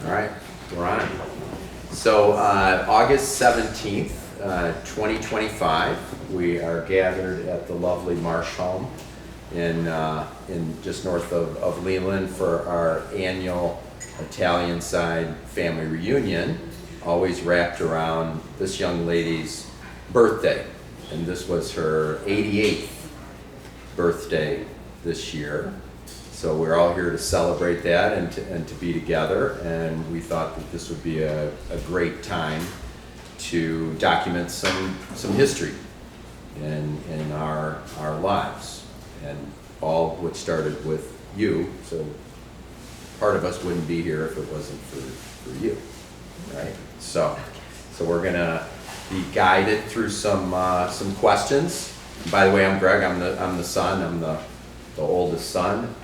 All right, we're on. So August 17th, 2025, we are gathered at the lovely Marsh home in just north of Leland for our annual Italian side family reunion, always wrapped around this young lady's birthday. And this was her 88th birthday this year. So we're all here to celebrate that and to be together, and we thought that this would be a great time to document some history in our lives, and all which started with you. So part of us wouldn't be here if it wasn't for you, right? So we're gonna be guided through some questions. And by the way, I'm Greg. I'm the son. I'm the oldest son.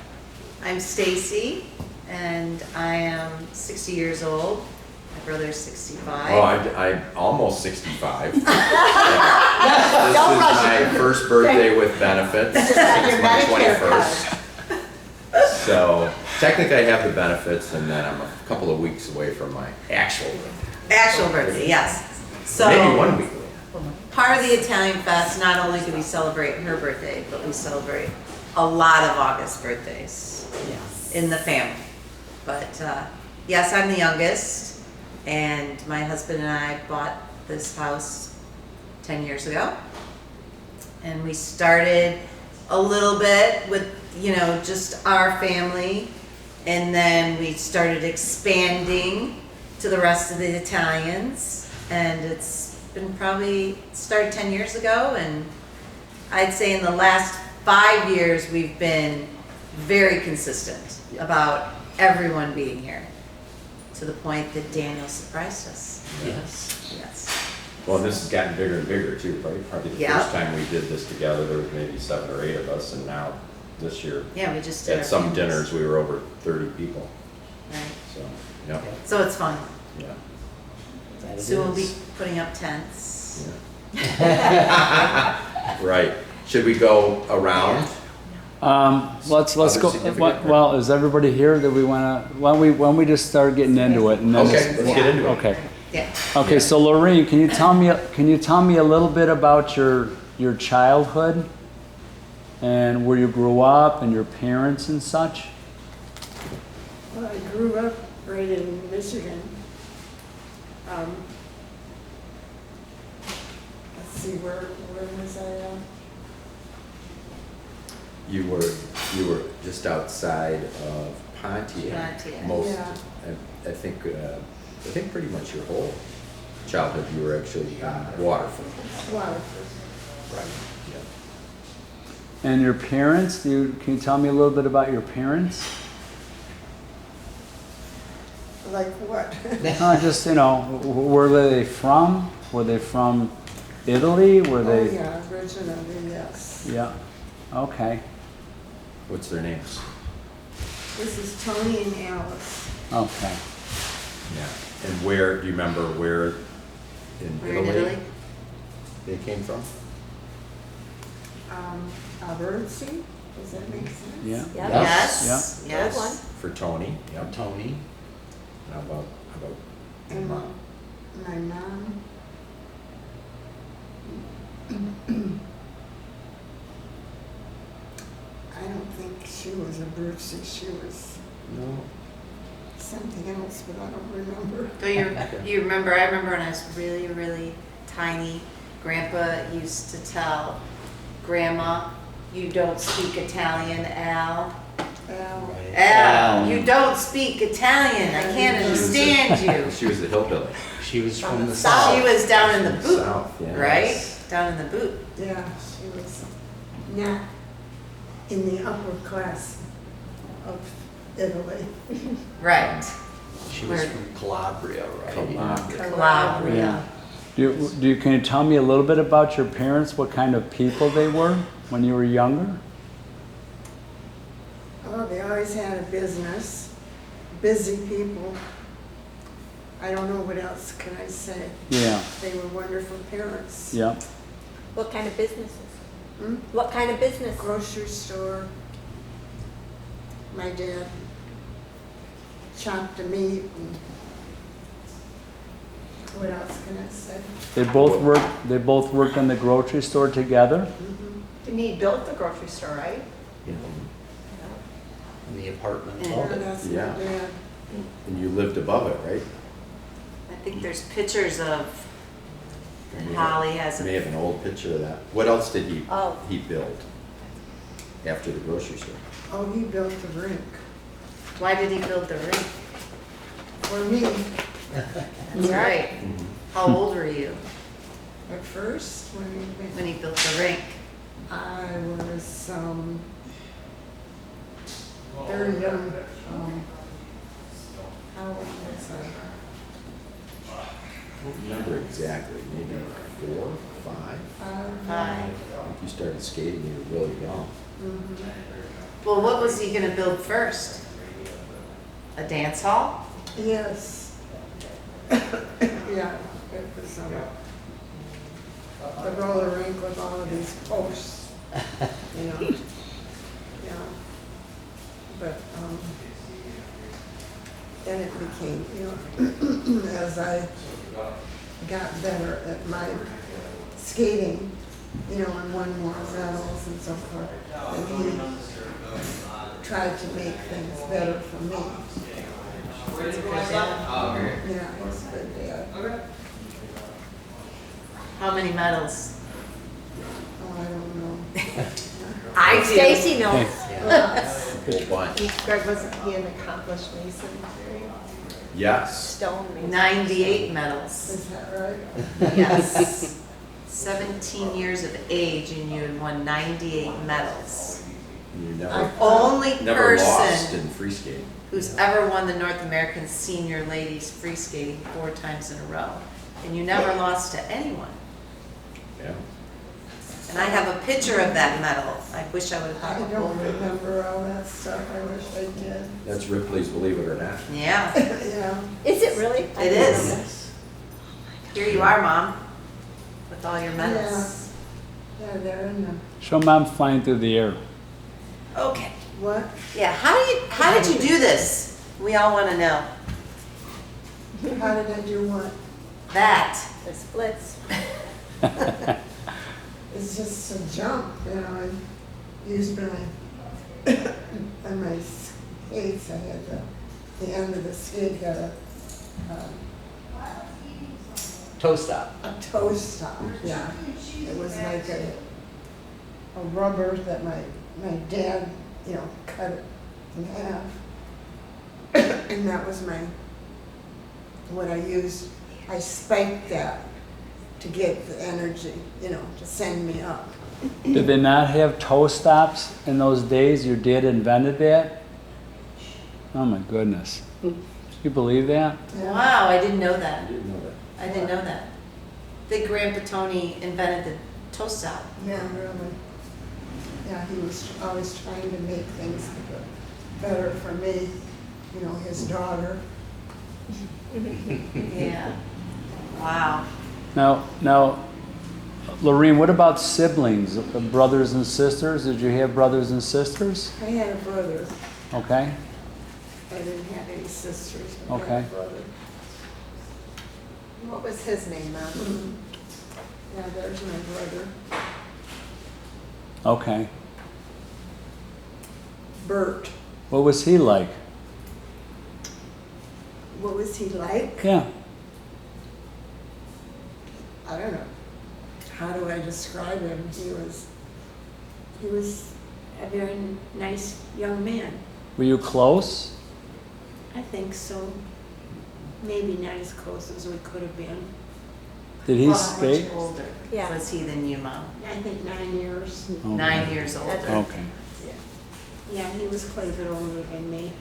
I'm Stacy, and I am 60 years old. My brother's 65. Oh, I'm almost 65. This is my first birthday with benefits. It's my 21st. So technically I have the benefits, and then I'm a couple of weeks away from my actual birthday. Actual birthday, yes. So Maybe 1 week away. part of the Italian Fest, not only do we celebrate her birthday, but we celebrate a lot of August birthdays. Yes. In the family. But yes, I'm the youngest, and my husband and I bought this house 10 years ago. And we started a little bit with, just our family, and then we started expanding to the rest of the Italians, and it's been probably started 10 years ago, and I'd say in the last 5 years we've been very consistent about everyone being here, to the point that Daniel surprised us. Yes. Yes. Well, this has gotten bigger and bigger too, right? Probably the Yeah. first time we did this together, there was maybe 7 or 8 of us, and now this year, Yeah, we just did at our some families. dinners, we were over 30 people. Right. So, yeah, So it's fun. yeah. That it Soon we'll be is. putting up tents. Right. Should we go around? Let's Other go. significant- Well, is everybody here that we wanna? Why don't we just start getting into it and then? Okay, let's get into it. Okay. Yeah. Okay. So Laurene, can you tell me a little bit about your childhood and where you grew up and your parents and such? Well, I grew up right in Michigan. Let's see, where was I? You were just outside of Pontiac. Pontiac. Most, Yeah. I think pretty much your whole childhood you were actually in Waterford. Waterford. Right. Yeah. And your parents? Can you tell me a little bit about your parents? Like what? Just where were they from? Were they from Italy? Were Oh, they? yeah, originally, yes. Yeah. Okay. What's their names? This is Tony and Alice. Okay. Yeah. And where, do you remember where in We're in Italy. they came from? Abertzi, does that make sense? Yeah. Yep. Yes. Good Yes. one. For Tony. Yeah. Tony. How about And Mom? my mom, I don't think she was Abertzi, she was No. something else, but I don't remember. So you remember, I remember when I was really, really tiny, Grandpa used to tell Grandma, "You don't speak Italian, Al. Al, Al, you don't speak Italian. I can't understand you." She was the hillbilly. She was from the She south. was down in the From the boot, South, yeah. right? Down in the boot. yeah, she was not in the upper class of Italy. Right. She was Where- from Calabria, right? Calabria. Calabria. Can you tell me a little bit about your parents? What kind of people they were when you were younger? Oh, they always had a business, busy people. I don't know what else can I say. Yeah. They were wonderful parents. Yeah. What kind of businesses? Hmm? What kind of business? Grocery store. My dad chop the meat and what else can I say? They both worked in the grocery store together? And he built the grocery store, right? You know, in the apartment Yeah. above Yeah, it. that's my Yeah. dad. And you lived above it, right? I think there's pictures of, May and have- Holly has May a, have an old picture of that. What else did Oh. he build after the grocery store? Oh, he built the rink why did he build the rink? for me That's right. How old were you at first when he built the rink? I was very young. How old was I? I don't remember exactly, maybe 4, 5. Five. I think you started skating, you were really young. Well, what was he gonna build first? A dance hall? Yes. Yeah, it was the roller rink with all of these posts, you know. Yeah. But then it became, you know, as I got better at my skating, you know, and won more medals and so forth, and he tried to make things better for me. That's a good dad. Yeah, he's a good dad. How many medals? Oh, I don't know. I do. Stacy knows. Whole bunch. Greg, wasn't he an accomplished mason? Yes. Stone mason? 98 medals. Is that right? Yes. 17 years of age and you had won 98 medals. You never, Only never lost person in free skating. who's ever won the North American Senior Ladies Free Skating 4 times in a row. And you never lost to anyone. Yeah. And I have a picture of that medal. I wish I would have I had a don't photo. remember all that stuff. I wish I did. That's Ripley's Believe It or Not. Yeah, Yeah. Is it really? it is. Here you are, Mom, with all your medals. Yeah, they're in the, Show Mom flying through the air. Okay. what? Yeah, how did you do this? We all want to know. How did I do what? That. The splits. It's just a jump, you know, I used my, on my skates, I had the end of the skate got Toe stop. a toe stop, yeah. It was like a rubber that my dad, you know, cut it in half. And that was what I used. I spiked that to get the energy, you know, to send me up. Did they not have toe stops in those days? Your dad invented that? Oh my goodness. Can you believe that? Yeah. Wow, I didn't know I that. didn't know that. I didn't know that. Big Grandpa Tony invented the toe stop. Yeah, really. Yeah, he was always trying to make things better for me, you know, his daughter. Yeah. Wow. Now, Laurene, what about siblings, brothers and sisters? Did you have brothers and sisters? I had a brother. Okay. I didn't have any sisters, but I had Okay. a brother. What was his name, Mom? Yeah, there's my brother. Okay. Bert. What was he like? What was he like? Yeah. I don't know. How do I describe him? He was a very nice young man. Were you close? I think so. Maybe not as close as we could have been. Did he Well, skate? Much older Yeah. was he than you, Mom? I think 9 years. Okay. 9 years older. Okay. Yeah, he was quite a bit older than me.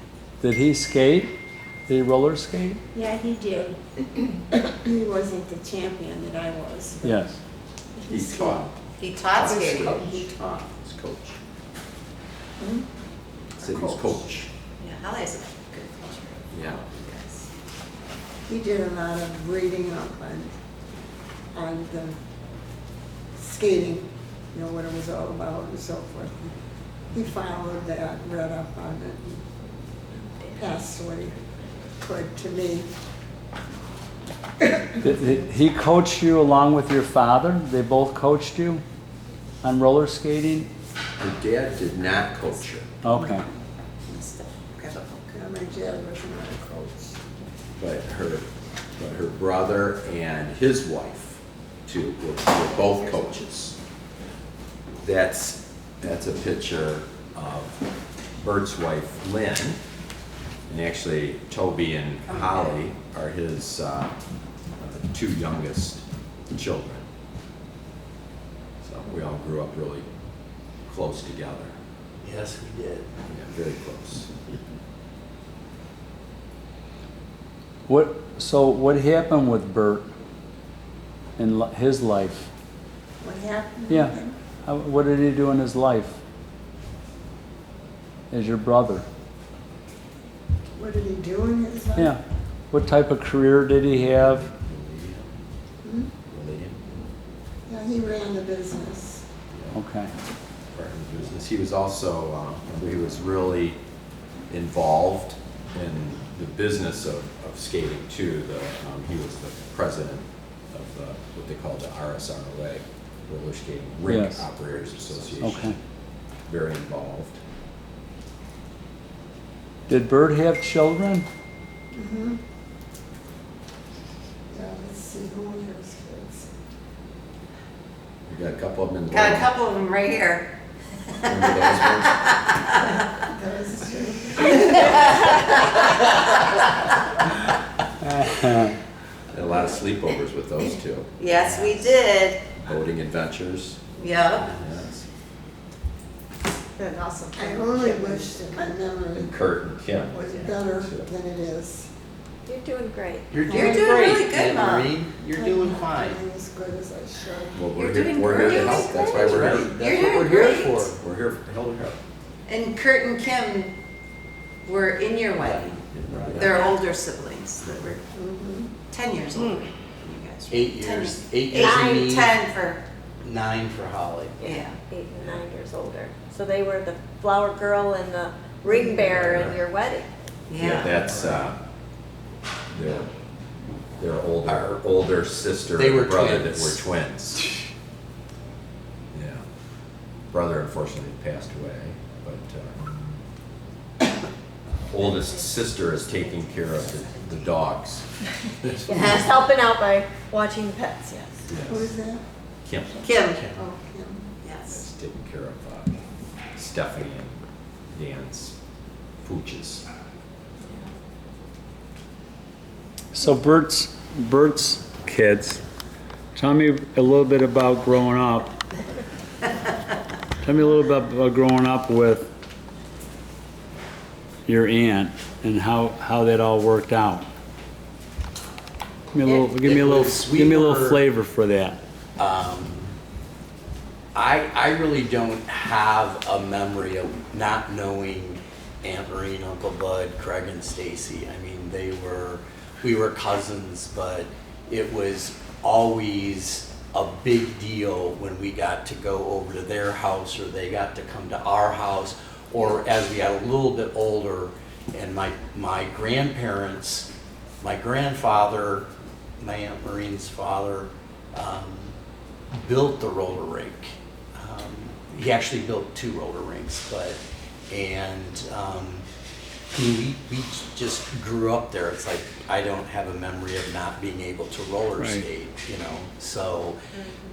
Did he skate? Did he roller skate? Yeah, he did. He wasn't the champion that I was. but Yes. He taught. He taught His skating. coach. He taught. His coach. Hmm? Said he was coach. Yeah, Holly has a good culture. Yeah. Yes. He did a lot of reading up on the skating, you know, what it was all about and so forth. He followed that, read up on it, and passed away could to me. Did he coached you along with your father? They both coached you on roller skating? Her dad did not coach her, Okay. My dad was not a coach. but her brother and his wife, too, were both coaches. That's a picture of Bert's wife, Lynn, and actually Toby and Holly are his two youngest children. So we all grew up really close together. Yes, we did. Yeah, very close. What happened with Bert in his life? What happened? Yeah. What did he do in his life as your brother? What did he do in his life? Yeah. What type of career did he have? Hmm? Lillian, Yeah, he ran the business. Okay. part of the business. He was also, he was really involved in the business of skating too. He was the president of what they call the RSROA, Roller Skating Rink Yes. Operators Association. Okay. Very involved. Did Bert have children? Mm-hmm. Yeah, let's see, who has kids? We got a couple of them in the Got a room. couple of them right here. Remember those ones? Those two. Had a lot of sleepovers with those two. Yes, we did. Boating adventures. Yep. Yes. Been awesome. I only wish that my memory And Kurt and Kim. was better than it is. You're doing great. You're You're doing great, really good, Aunt Mom. Marie. You're doing I'm fine. not doing as good as I should. Well, You're we're here, doing we're here to great. help. That's why we're Right. here. That's You're what we're doing here great. for. We're here to help. And Kurt and Kim were in your wedding. They're older siblings. They were Mhm. 10 years older than you guys. 8 10 years. 8 years for me. 10 for, 9 for Holly. yeah. 8 and 9 years older. So they were the flower girl and the ring bearer in your wedding. Yeah, that's, their Our- older sister They were and brother twins. that were twins. Yeah. Brother unfortunately passed away, but oldest sister is taking care of the dogs. Just helping out by watching pets, yes. Who is Yes. that? Kim Kim, Oh, Kim. yes. is taking care of Stephanie and Dan's pooches. So Bert's kids. Tell me a little bit about growing up. Tell me a little bit about growing up with your aunt and how that all worked out. Give me a little, It was- we were- flavor for that. I really don't have a memory of not knowing Aunt Marie, Uncle Bud, Craig and Stacy. I mean, we were cousins, but it was always a big deal when we got to go over to their house or they got to come to our house, or as we got a little bit older and my grandparents, my grandfather, my Aunt Marine's father, built the roller rink. He actually built 2 roller rinks, we just grew up there. It's like I don't have a memory of not being able to roller Right. skate, So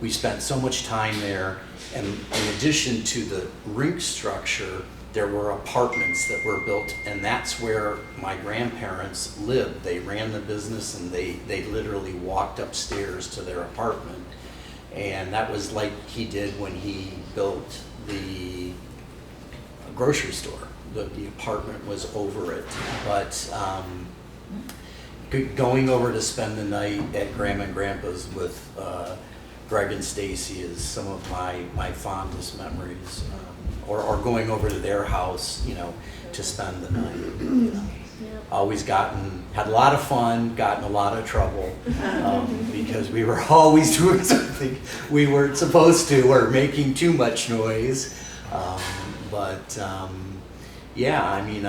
we spent so much time there, and in addition to the rink structure, there were apartments that were built, and that's where my grandparents lived. They ran the business, and they literally walked upstairs to their apartment. And that was like he did when he built the grocery store. The apartment was over it. But going over to spend the night at Grandma and Grandpa's with Greg and Stacy is some of my fondest memories. Or going over to their house, to spend the night. Always had a lot of fun, gotten a lot of trouble, because we were always doing something we weren't supposed to or making too much noise. Yeah, I mean,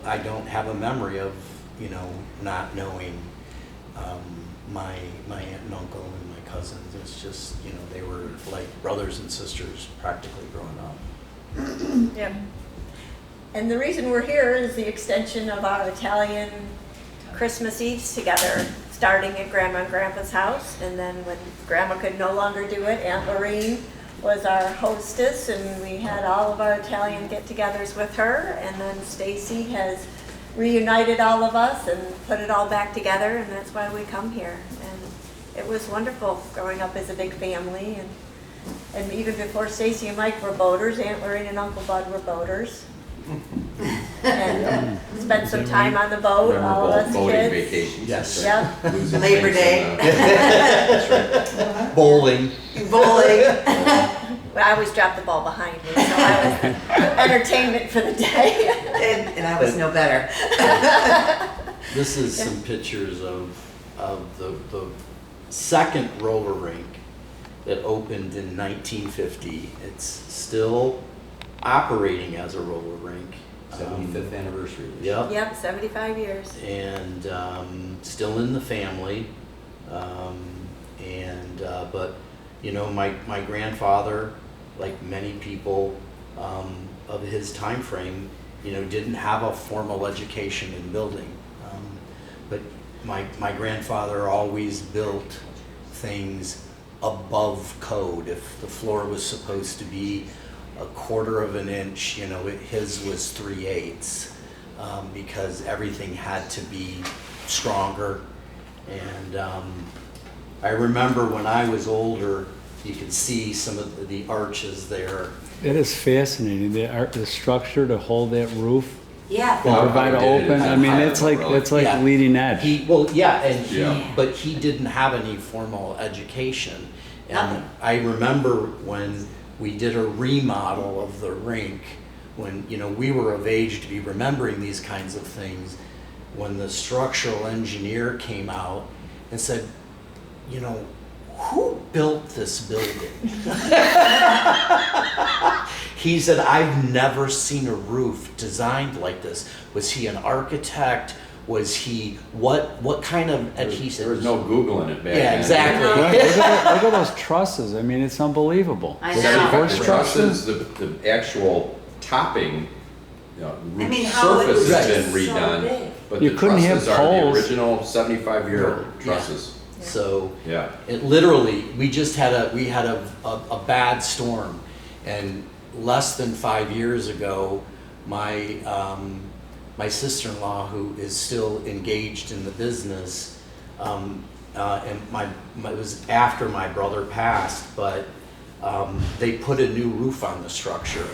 I don't have a memory of, not knowing my aunt and uncle and my cousins. It's just, they were like brothers and sisters practically growing up. Yep. And the reason we're here is the extension of our Italian Christmas Eves together, starting at Grandma and Grandpa's house, and then when Grandma could no longer do it, Aunt Laurene was our hostess, and we had all of our Italian get-togethers with her, and then Stacy has reunited all of us and put it all back together, and that's why we come here. And it was wonderful growing up as a big family, and even before Stacy and Mike were boaters, Aunt Laurene and Uncle Bud were boaters. And spent some time on the boat, all of us Boating kids. vacations. Yes. Yep. Losing Labor things Day. in That's right. Bowling. Bowling. Well, I always dropped the ball behind me, so I was entertainment for the day. And I was no better. This is some pictures of the second roller rink that opened in 1950. It's still operating as a roller rink. 75th anniversary. Yep. Yep, 75 years. And still in the family. But my grandfather, like many people of his time frame, didn't have a formal education in building. But my grandfather always built things above code. If the floor was supposed to be 1/4 of an inch, his was 3/8, because everything had to be stronger. And I remember when I was older, you could see some of the arches there. It is fascinating, the structure to hold that roof, Yeah. Well, provide how they did it open, is I mean, high it's level, like really. Yeah. leading edge. But he didn't have any formal education. And Nothing. I remember when we did a remodel of the rink, when, we were of age to be remembering these kinds of things, when the structural engineer came out and said, who built this building? He said, I've never seen a roof designed like this. Was he an architect? Was he, what kind of adhesive? There was no Googling it back then. Yeah, exactly. Right, look at those trusses, I mean, it's unbelievable. I The know. trusses, the actual topping, I mean, how it surface was has been so redone, big. but You the couldn't have trusses are the poles. original 75-year Yeah. trusses. So Yeah. it literally, we had a bad storm, and less than 5 years ago, my sister-in-law, who is still engaged in the business, and it was after my brother passed, but they put a new roof on the structure,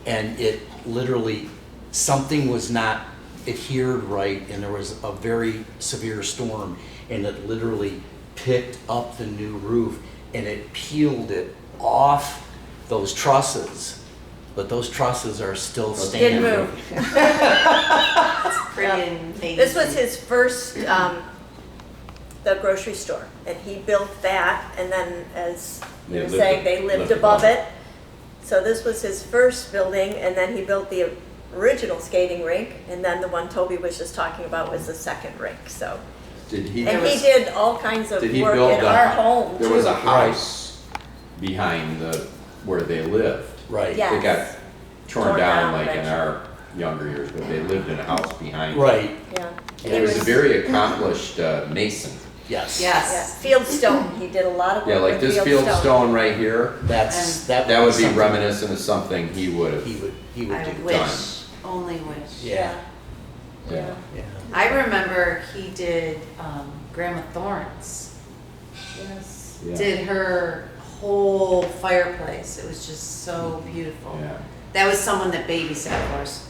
and it literally, something was not adhered right, and there was a very severe storm, and it literally picked up the new roof and it peeled it off those trusses, but those trusses are still standing. Didn't move. Pretty amazing. This was his first, the grocery store, and he built that, and then as you They were lived saying, ab- they lived lived above above it. So this was his first building, and then he built the original skating rink, and then the one Toby was just talking about was the second rink, so. Did he? And he did all kinds of Did he work build in our home, There was too. a house behind where they lived. Right. Yeah. It got torn Torn down down like in eventually. our younger years, but they lived in a house behind. it. Right. Yeah. And he was a very accomplished mason. Yes. Yeah, Yes. Fieldstone, he did a lot of work Yeah, like with this fieldstone right here, That that would be something reminiscent of something he would have. He would I do. wish, only wish. Yeah. Yeah. Yeah. I remember he did Grandma Thorne's. Yes. Yeah. Did her whole fireplace. It was just so beautiful. Yeah. That was someone that babysat for us.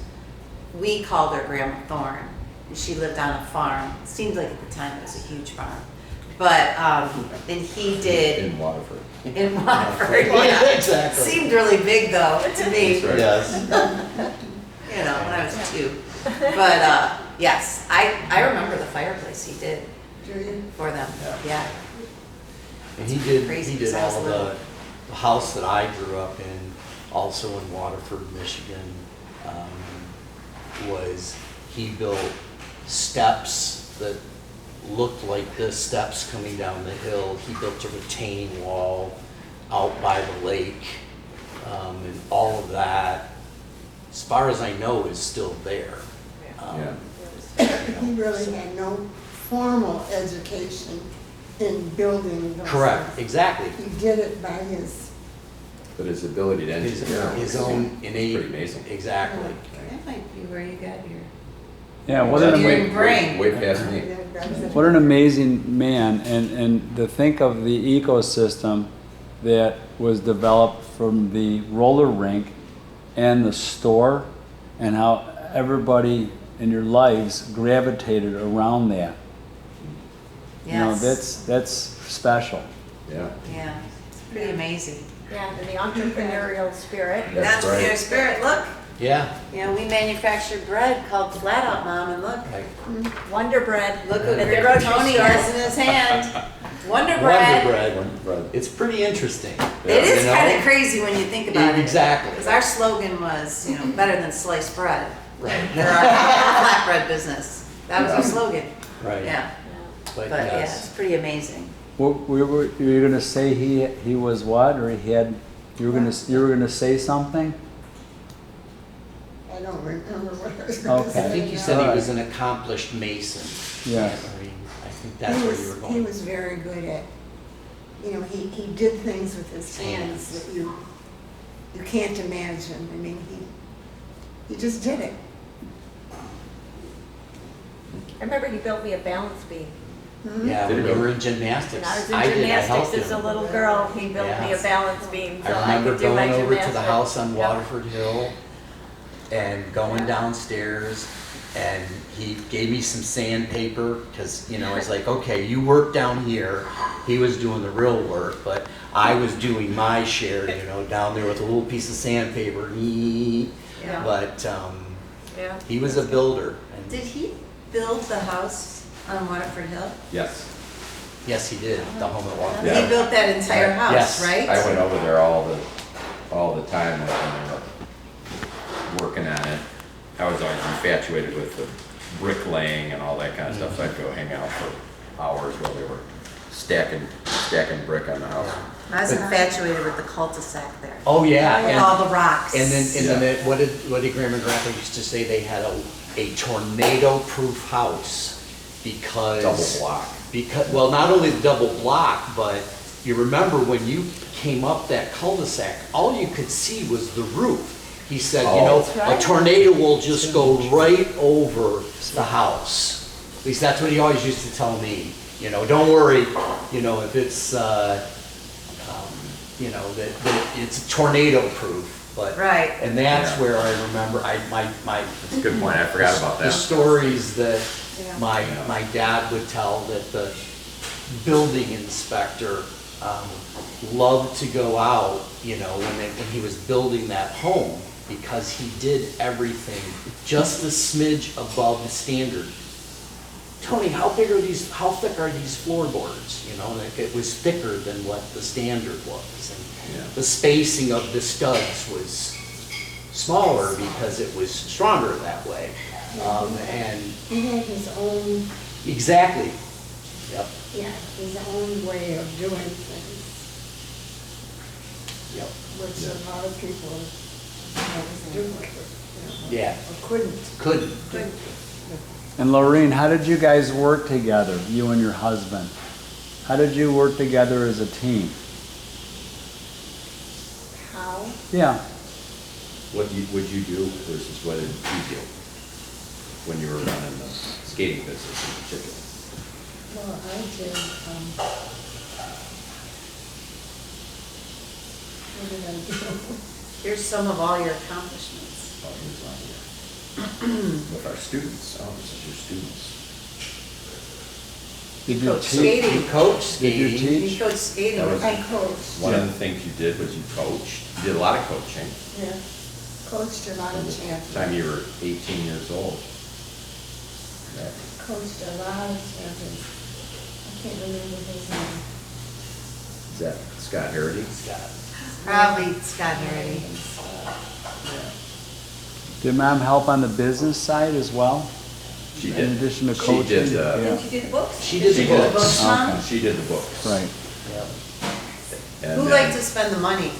We called her Grandma Thorne. She lived on a farm. It seemed like at the time it was a huge farm. But, and he did In Waterford. in Waterford, yeah. Exactly. Seemed really big though to me, That's right. Yes. you know, when I was 2. But, yes, I remember the fireplace he did Do you? for them, Yeah. yeah. And he Crazy, did 'cause I was all little. the house that I grew up in, also in Waterford, Michigan, was He built steps that looked like the steps coming down the hill. He built a retaining wall out by the lake, and all of that, as far as I know, is still there. Yeah. He really had no formal education in building those Correct, things. exactly. He did it by his, But his ability to engineer. His was own innate. pretty amazing. Exactly. That might be where you got your. Yeah, what an, Engineering ama- brain. Way past me. what an amazing man, and to think of the ecosystem that was developed from the roller rink and the store, and how everybody in your lives gravitated around that. You know, Yes. that's special. Yeah. Yeah, it's pretty amazing. Yeah, and the entrepreneurial spirit. That's That's your right. spirit. Look, Yeah. you know, we manufactured bread called Flat Out Mom, and look, Right. Wonder Bread. look at what the grocery Tony store. has in his hand. Wonder Wonder Bread. Bread. Bread. It's pretty interesting. It is You know? kind of crazy when you think about it. Exactly. Because our slogan was, you know, better than sliced bread Right. for our flatbread business. That was our slogan. Right. Yeah, But but yeah, yes. it's pretty amazing. What, you were gonna say he was what, or he had, you were gonna say something? I don't remember what I was going to Okay. say. I think you now. said he was an accomplished mason. Yes. I mean, I think that's where you were going. He was very good at, you know, he did things with his hands that you can't imagine. I mean, he just did it. I remember he built me a balance beam. Yeah, Did when he? you were in gymnastics. When I was in did, I helped gymnastics as a him. little girl, he built me a Yes. balance beam so I I remember could do my going over gymnastics. to the house on Yep. Waterford Hill and going downstairs, and he gave me some sandpaper because, you know, I was like, okay, you work down here. He was doing the real work, but I was doing my share, you know, down there with a little piece of sandpaper. Yeah. But Yeah. he was a builder. And Did he build the house on Waterford Hill? Yes. yes, he did, the home at Waterford. Yeah. He built that entire house, Yes. right? I went over there all the time when they were working on it. I was always infatuated with the bricklaying and all that kind of stuff, so I'd go hang out for hours while they were stacking brick on the house. I was infatuated with the cul-de-sac there. Oh, yeah. With and- all the rocks. And then what did Grandma and Grandpa used to say? They had a tornado-proof house because Double block. Because well, not only the double block, but you remember when you came up that cul-de-sac, all you could see was the roof. He said, you Oh. know, That's right. a tornado will just go right over the house. At least that's what he always used to tell me. You know, don't worry. You know, if it's you know that it's tornado-proof. But Right. and that's Yeah. where I remember my That's a good point, I forgot about the that. stories that Yeah. my dad would tell, that the building inspector loved to go out, you know, when he was building that home, because he did everything just a smidge above the standard. Tony, how thick are these floorboards? You know, and it was thicker than what the standard was. Yeah. And the spacing of the studs was smaller because it was stronger that way. And He had his own, exactly, yep, yeah, his own way of doing things, yep, which a lot of people don't do, yeah, or couldn't. couldn't. And Laurene, how did you guys work together, you and your husband? How did you work together as a team? How? Yeah. What would you do versus what did he do when you were running the skating business in particular? Well, I did, what did I do? Here's some of all your accomplishments. Oh, he was on here. With our students, oh, this is your students. Did you Coach teach? skating. You coach Did you skating. teach? He coached skating. That was- I coached, One of the things you did was you coached, you did a lot of coaching yeah, coached a lot from of the champions. time you were 18 years old. Yeah. Coached a lot of champions. I can't remember his name. Is that Scott Harity? Scott. Probably Scott Harity. Yeah. Did Mom help on the business side as well? She in did. addition to She coaching? did, Yeah, Didn't you do the books? She did She the did. books. Okay. She did the books. right. Yeah. And Who then- liked to spend the money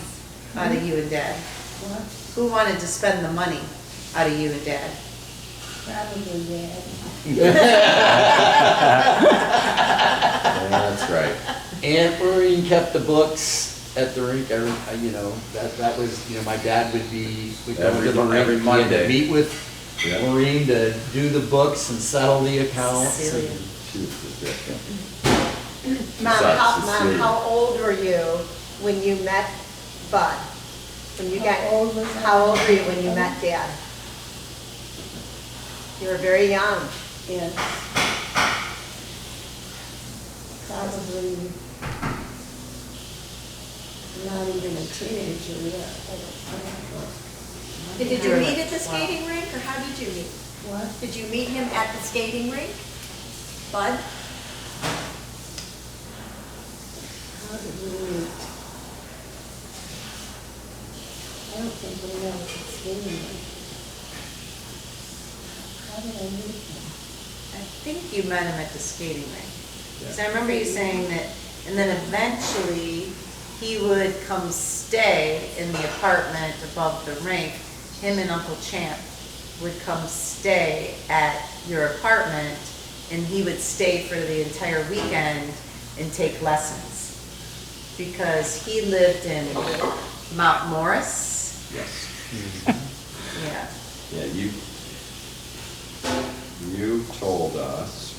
out of you and Dad? What? Who wanted to spend the money out of you and Dad? Probably Dad. Yeah, that's right. Aunt Laurene kept the books at the rink. You know, that was, you know, my dad would go Every to the Mon- rink. every He had to Monday. meet with Yeah. Laurene to do the books and settle the accounts. Cecilia. and- She was good. Mom, Besides Mom, Cecilia. how old were you when you met Bud? When you got, How old was I? how old were you when you met Dad? You were very young. Yes. Probably not even a teenager yet. I don't know. Did you meet at the skating rink, or how did you meet? What? Did you meet him at the skating rink? Bud? How did we meet? I don't think we met at the skating rink. How did I meet him? I think you met him at the skating rink. So I remember you saying that, and then eventually he would come stay in the apartment above the rink. Him and Uncle Champ would come stay at your apartment, and he would stay for the entire weekend and take lessons. Because he lived in Mount Morris. Yes. Yeah. Yeah, you told us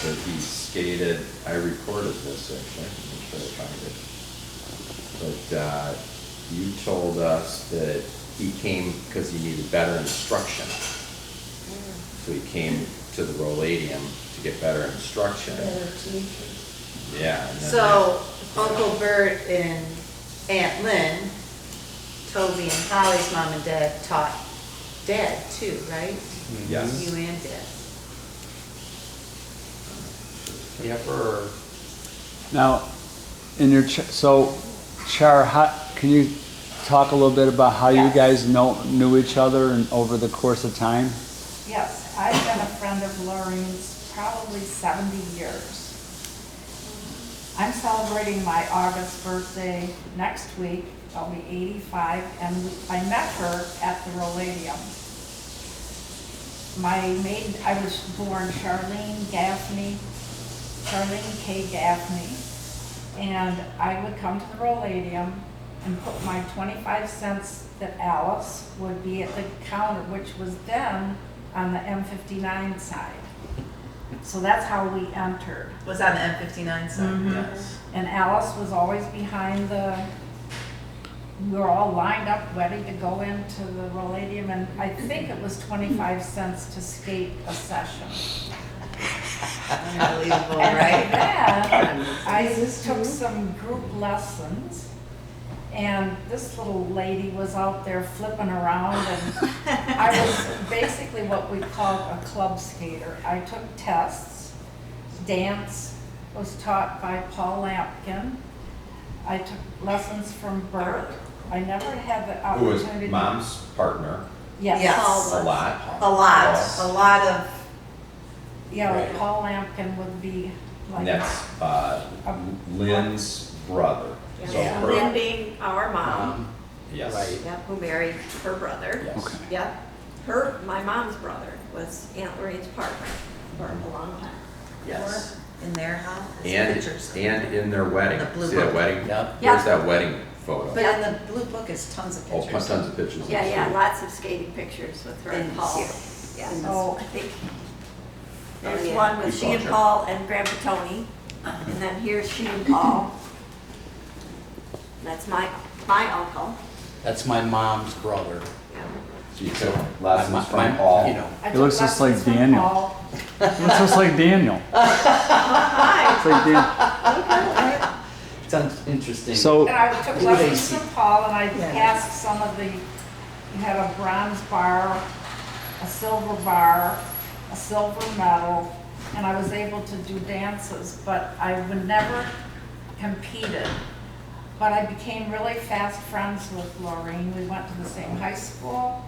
that he skated, I recorded this actually, I'm sure I find it. But you told us that he came because he needed better instruction. So he came to the Rolladium to get better instruction. Better teacher. Yeah. and then So Uncle Bert and Aunt Lynn, Toby and Holly's mom and dad taught Dad too, right? Yes. You and Dad. Yeah, for Now, in your, so Char, can you talk a little bit about how you Yes. guys knew each other and over the course of time? Yes, I've been a friend of Laurene's probably 70 years. I'm celebrating my August birthday next week. I'll be 85, and I met her at the Rolladium. I was born Charlene K. Gaffney, and I would come to the Rolladium and put my 25 cents that Alice would be at the counter, which was then on the M59 side. So that's how we entered. Was on the M59 side. yes. And Alice was always behind we were all lined up, ready to go into the Rolladium, and I think it was 25 cents to skate a session. Unbelievable, And right? then I took some group lessons, and this little lady was out there flipping around, and I was basically what we call a club skater. I took tests. Dance was taught by Paul Lampkin. I took lessons from Bert. I never had the Who was opportunity. Mom's partner Yes. Yes. a lot. A lot of, Yeah, Right. Paul Lampkin would be like. And that's Lynn's brother. So Yeah. her- Lynn being our mom, Yes. Right. yep, who married her brother. Yes. Okay. Yep, my mom's brother was Aunt Lorene's partner for a long time. Yes. in their house. And, Pictures. and in their wedding. The blue See that book. wedding? Yep. Yeah. Where's that wedding photo? But in the blue book is tons of Oh, pictures. tons of pictures. Yeah, lots of skating pictures with her and And Paul. here. Yeah, Oh. I think Oh, there's yeah. one with We she and saw her. Paul and Grandpa Tony, and then here's she and Paul. That's my uncle. That's my mom's brother. Yeah. So you took lessons My- from my- Paul. You know, I It took looks just like lessons from Daniel. Paul. Looks just like Daniel. Hi. It's like Dan- sounds interesting. So, And I took Who they lessons see? from Paul, and I Yeah. passed some of you had a bronze bar, a silver bar, a silver medal, and I was able to do dances, but I would never competed. But I became really fast friends with Laurene. We went to the same high school.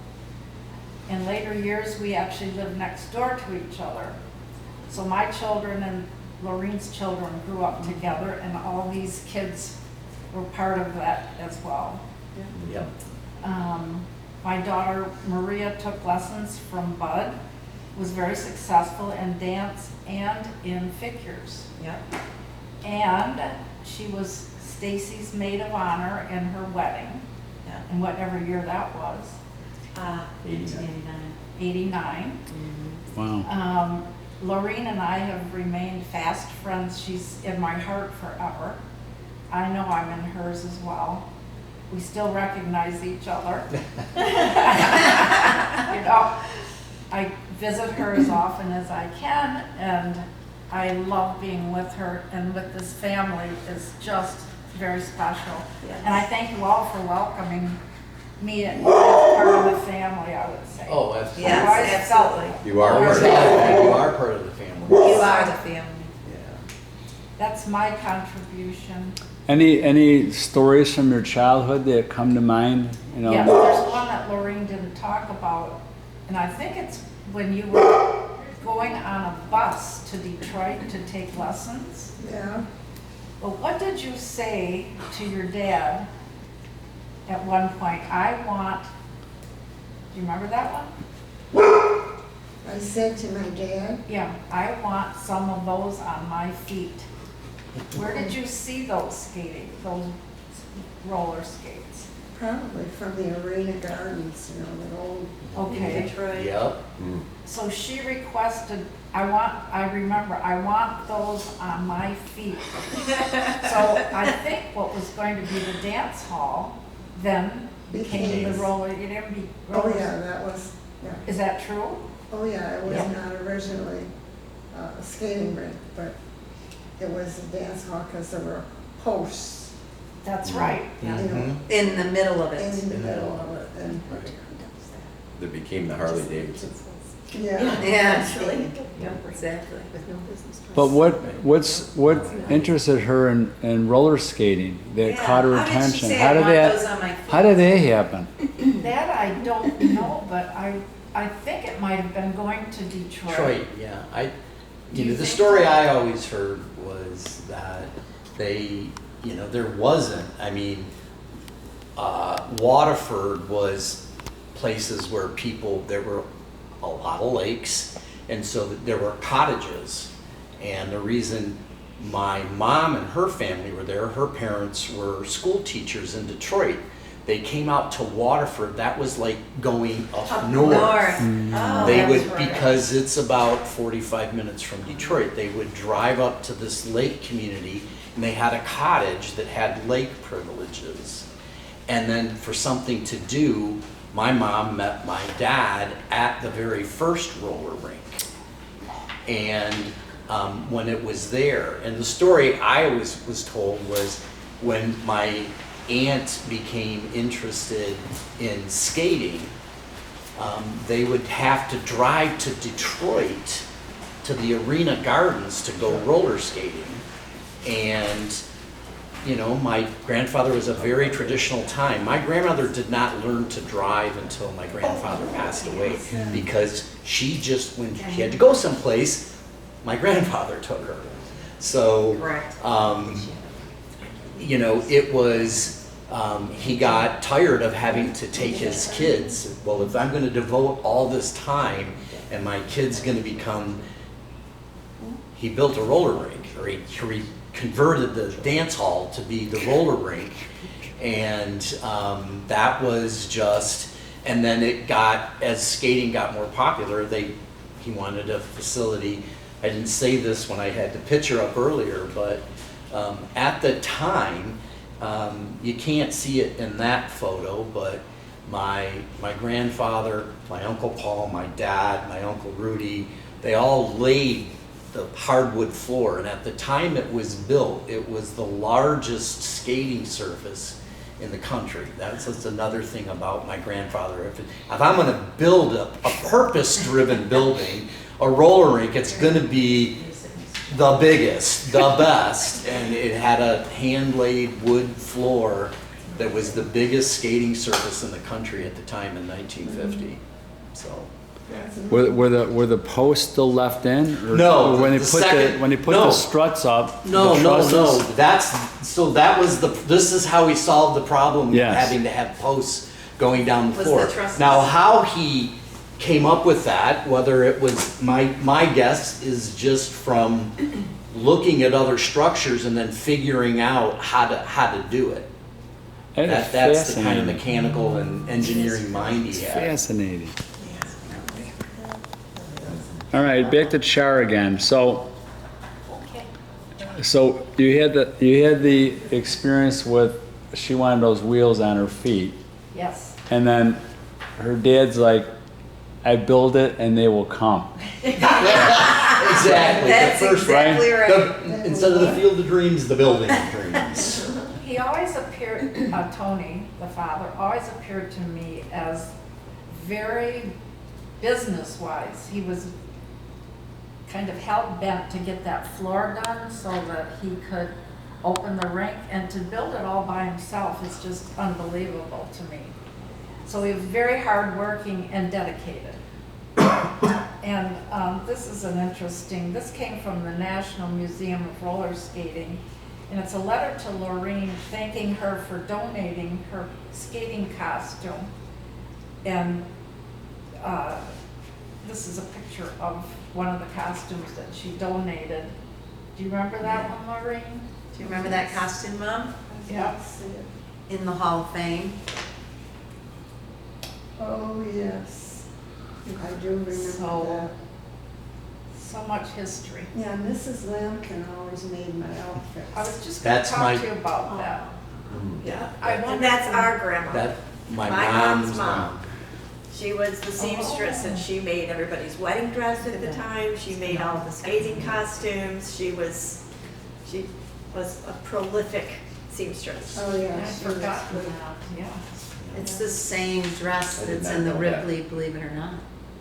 in later years, we actually lived next door to each other. So my children and Laurene's children grew up together, and all these kids were part of that as well. Yep. My daughter Maria took lessons from Bud, was very successful in dance and in figures. Yep. And she was Stacy's maid of honor in her wedding, Yeah. in whatever year that was, 1989. 89. Wow. Laurene and I have remained fast friends. She's in my heart forever. I know I'm in hers as well. We still recognize each other. You know, I visit her as often as I can, and I love being with her, and with this family is just very special. Yes. And I thank you all for welcoming me as part of the family, I would say. Oh, absolutely. Yes, I've always felt absolutely. You are You part of it. are part of the family. You are the family. Yeah. That's my contribution. Any stories from your childhood that come to mind? You know, Yes, there's one that Laurene didn't talk about, and I think it's when you were going on a bus to Detroit to take lessons. Yeah. But what did you say to your dad at one point? I want, do you remember that one? I said to my dad, Yeah, I want some of those on my feet. Where did you see those skating, those roller skates? probably from the Arena Gardens, you know, the old, Okay. Detroit. Yep. So she requested, I remember, I want those on my feet. So I think what was going to be the dance hall then became the roller, it didn't be oh roller. yeah, that was, yeah. Is that true? Oh yeah, it was Yeah. not originally a skating rink, but it was a dance hall because there were posts That's right. you know, Mhm. In the middle of it. in the middle of it. And Right. That became the Harley Davidson. yeah, Yeah, actually. Yeah, exactly. but what interested her in roller skating that Yeah, caught her how did she attention? say, How "I did want that? those on my feet"? How did that happen? That I don't know, but I think it might have been going to Detroit. Detroit, yeah. Do you The think story so? I always heard was that there wasn't, Waterford was places where there were a lot of lakes, and so there were cottages. And the reason my mom and her family were there, her parents were school teachers in Detroit. They came out to Waterford. That was like going up north. Oh, They that's would, right. because it's about 45 minutes from Detroit, they would drive up to this lake community, and they had a cottage that had lake privileges. And then for something to do, my mom met my dad at the very first roller rink. And when it was there, and the story I always was told was when my aunt became interested in skating, they would have to drive to Detroit to the Arena Gardens to go roller skating. And my grandfather was a very traditional time. My grandmother did not learn to drive until my grandfather passed away, because when she had to go someplace, my grandfather took her. So, Correct. it was, he got tired of having to take his kids. Well, if I'm going to devote all this time and my kid's going to become, he built a roller rink, or he converted the dance hall to be the roller rink. And that was just, and then as skating got more popular, he wanted a facility. I didn't say this when I had the picture up earlier, but at the time, you can't see it in that photo, but my grandfather, my Uncle Paul, my dad, my Uncle Rudy, they all laid the hardwood floor. And at the time it was built, it was the largest skating surface in the country. That's another thing about my grandfather. If I'm going to build a purpose-driven building, a roller rink, it's going to be the biggest, the best. And it had a hand-laid wood floor that was the biggest skating surface in the country at the time in 1950. so. Were the posts still left in? Or, No, or when they the put second- when they put no. the struts up. No, the no, trusses? no, that was this is how we solved the problem of Yes. having to have posts going down the Was floor. the trusses. Now, how he came up with that, whether it was, my guess is just from looking at other structures and then figuring out how to do it. That is That's the kind of fascinating. mechanical and engineering mind he had. Fascinating. All right, back to Char again. So you had the experience with she wanted those wheels on her feet, Yes. and then her dad's like, "I build it and they will come." Exactly. That's the first, exactly right. Instead of the field of dreams, the building of dreams. He always appeared, Tony, the father, always appeared to me as very business-wise. He was kind of hell-bent to get that floor done so that he could open the rink, and to build it all by himself is just unbelievable to me. So he was very hardworking and dedicated. And this is this came from the National Museum of Roller Skating, and it's a letter to Laurene thanking her for donating her skating costume. And this is a picture of one of the costumes that she donated. Do you remember that one, Laurene? Do you remember that costume, Mom? Yeah. In the Hall of Fame. Oh, yes. I do remember So- that. So much history. Yeah, Mrs. Lampkin always made my outfits. I was just going to That's talk my- to you about that. Yeah, I and wonder that's if- our grandma. That my My mom's mom's mom. She was the seamstress and she made everybody's wedding dress at the time. She made all the skating costumes. She was a prolific seamstress. Oh, yeah. I've she was forgotten good. that, yeah. It's the same dress I did that's not in the know that. Ripley, believe it or not.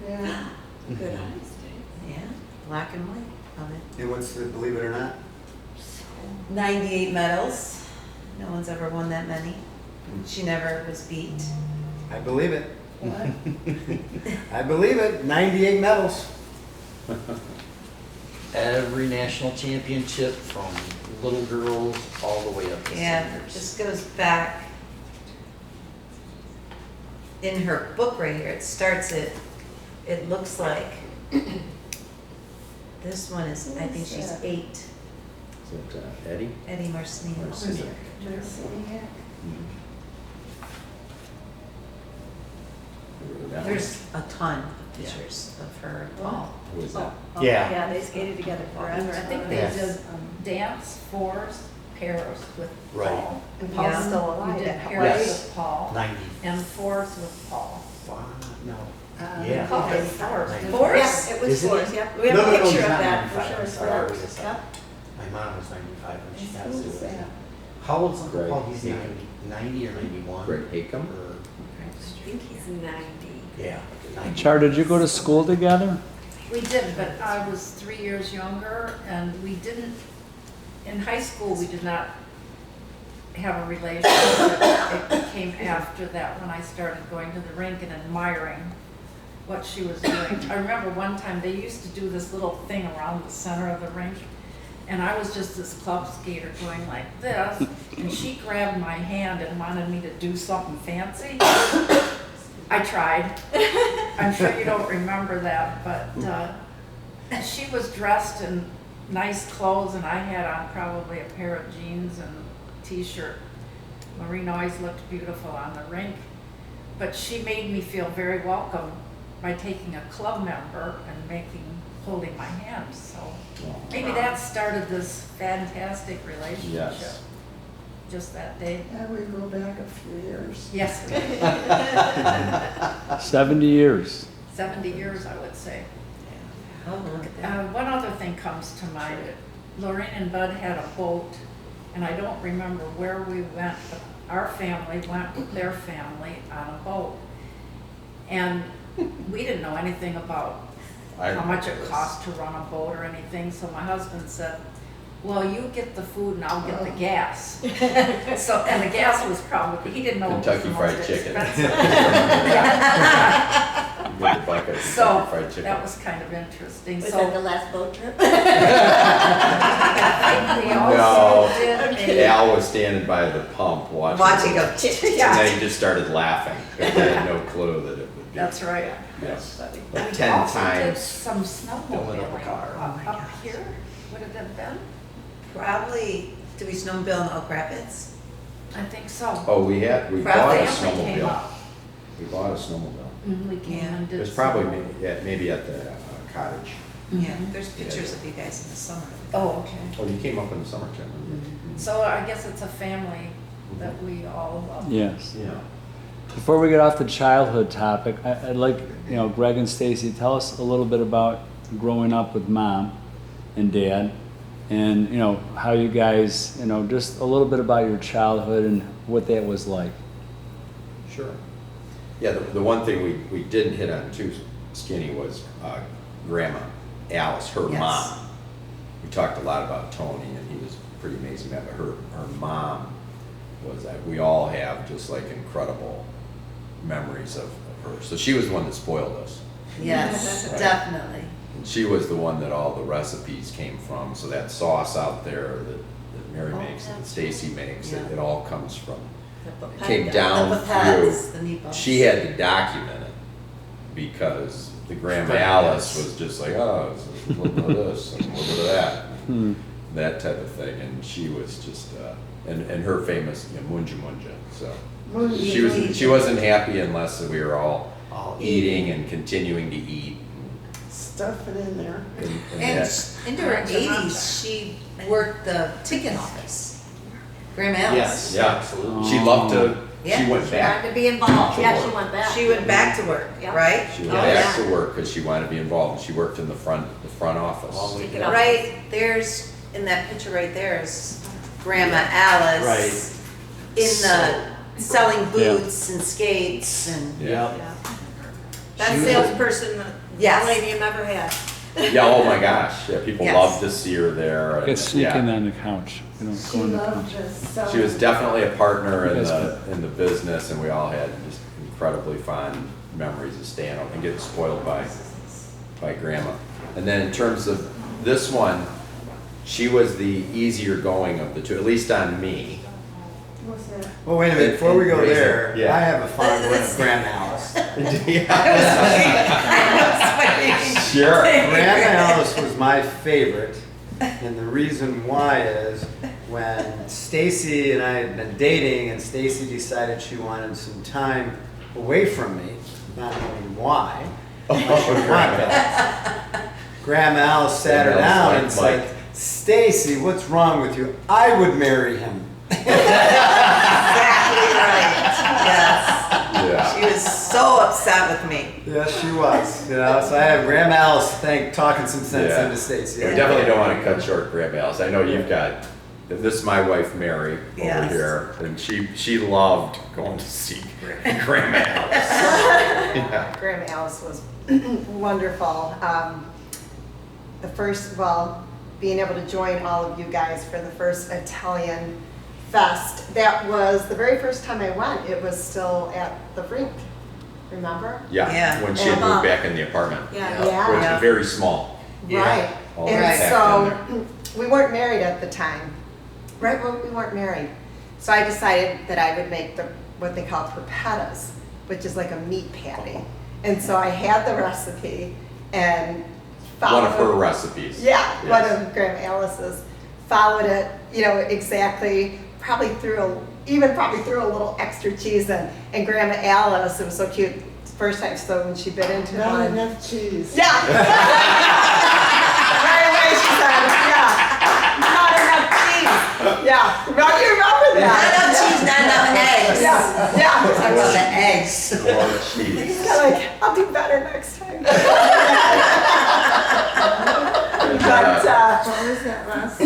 Yeah. Good eyes, Dave. Yeah, black and white of it. And what's the, believe it or not? 98 medals. No one's ever won that many. She never was beat. I believe it. What? I believe it. 98 medals. Every national championship from little girls all the way up to Yeah, seniors. this goes back. In her book right here, it starts it looks like, this one is, I think she's 8, Is it Eddie? Eddie Marciniak. Marciniak. Marciniak. There's a ton of pictures of her and Paul. Who is that? Yeah. Yeah, they skated together forever. I think they Yes. did dance fours, pairs with Right. Paul. And Paul's Yeah. still You alive. did How pairs Yes. with Paul 90. and fours with Paul. Wow. No. Yeah. Called it fours. Right. didn't Fours? we? Yeah, it was Is it? fours, yeah. We have No, a no, no, picture he's of not that 95, for sure. I'm sorry, I was Fours. just- Yep. My mom was 95 when she Who's passed away. that? How old's Uncle Greg. Paul? He's 90 or 91? Greg Hakem? Or- I think he's 90. Yeah. 90. Char, did you go to school together? We did, but I was 3 years younger, and we didn't, in high school, we did not have a relationship. It came after that, when I started going to the rink and admiring what she was doing. I remember one time, they used to do this little thing around the center of the rink, and I was just this club skater going like this, and she grabbed my hand and wanted me to do something fancy. I tried. I'm sure you don't remember that, but she was dressed in nice clothes, and I had on probably a pair of jeans and a t-shirt. Laurene always looked beautiful on the rink, but she made me feel very welcome by taking a club member and holding my hand. So maybe that started this fantastic relationship. Yes. Just that day. Yeah, we go back a few years. Yes, 70 years. 70 years, I would say. Oh, look at that. One other thing comes to mind. Laurene and Bud had a boat, and I don't remember where we went, but our family went with their family on a boat. And we didn't know anything about I how much it remember cost to run a boat or anything, so my husband said, well, you get the food and I'll get the gas. So, and the gas was probably, he didn't know it was Kentucky the Fried most Chicken. expensive. get the bucket of So Kentucky Fried Chicken. that was kind of interesting. Was So that the last boat trip? I think we also did Al was standing by the pump Watching it. go. And then he just started laughing. He had no clue that it would be. That's right. Yes. We Like 10 also did times. some filling up a snowmobiling car. up here. Would it have been? Probably, did we snowmobile in Oak Rapids? I think so. Oh, we bought a Probably. Family came snowmobile. up. We bought a snowmobile. We came Yeah. and It did. was probably some- maybe at the cottage. Yeah, there's pictures of you guys in the summer. Oh, okay. Oh, you came up in the summertime. So I guess it's a family that we all love. Yes. Yeah. Before we get off the childhood topic, I'd like, Greg and Stacy, tell us a little bit about growing up with mom and dad, and, how you guys, just a little bit about your childhood and what that was like. Sure. Yeah, the one thing we didn't hit on too, Skinny, was Grandma Alice, her Yes. mom. We talked a lot about Tony, and he was a pretty amazing man, but her mom was, we all have just like incredible memories of her. So she was the one that spoiled us. Yes, Right. definitely. And she was the one that all the recipes came from. So that sauce out there that Mary makes and that Stacy makes, Yeah. it all comes from, The it came papaya. down The through. papads, the meatballs. She had to document it because the Grandma Alice was just like, oh, it's a little bit of this and a little bit of that, and that type of thing. And she was just, and her famous munja munja. So she wasn't happy unless we were all eating and continuing to eat. Stuff it in there. And that- into her 80s, she worked the ticket office. Grandma Alice. yeah, Absolutely. she loved to. Yeah. She went She back. wanted to be involved. To Yeah, work. she went back. She went back to work, Yeah. right? She went Oh, back yeah. to work because she wanted to be involved. She worked in the front office. Take it off. Right, there's, in that picture right there is Grandma Alice. Right. In the, selling boots and skates and, Yeah. Best She was- salesperson Yes. Millennium ever had. Yeah. Oh my gosh. Yeah. People Yes. loved to see her there. Get sneaking yeah. on the couch. We don't She go on the loved couch. to sell. She was definitely a partner in Yes, the business, and we all had just incredibly fond memories of staying up and getting spoiled by Grandma. And then in terms of this one, she was the easier going of the two, at least on me. What's that? Well, wait a minute, before we go Raise it. there, Yeah. I have a fond one of Grandma Alice. Sure. Grandma Alice was my favorite, and the reason why is when Stacy and I had been dating, and Stacy decided she wanted some time away from me, not knowing why. But she wanted that. Grandma Alice sat her Grandma down Alice and like said, "Stacy, what's wrong with you? I would marry him." exactly right, yes. Yeah. She was so upset with me. Yes, she was. So I have Grandma Alice talking some sense Yeah. into Stacy. We definitely don't want to cut short Grandma Alice. I know you've got, this is my wife Mary over Yes. here, and she loved going to see Grandma Alice. Yeah. Grandma Alice was wonderful. Being able to join all of you guys for the first Italian Fest, that was the very first time I went. It was still at the rink, remember? Yeah, Yeah. when she had moved back in the apartment. Yeah. Yeah. Which Yeah. is very small. Right. All And packed in so there. we weren't married at the time. Right, well, we weren't married. So I decided that I would make what they call porpettas, which is like a meat patty. And so I had the recipe and One of her followed- recipes. Yeah, Yes. one of Grandma Alice's. Followed it, exactly. Probably threw a little extra cheese in. And Grandma Alice, it was so cute. First time, so when she bit into Not one. enough cheese. Yeah. Right away she said, yeah, not enough cheese. Yeah, right, you remember Not that? enough cheese, not enough eggs. Yeah, yeah. Talk about the eggs. More cheese. Kinda like, I'll do better next time. But, What was that last?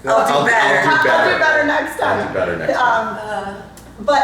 I'll do better. I'll do better next time. I'll do better next time. But,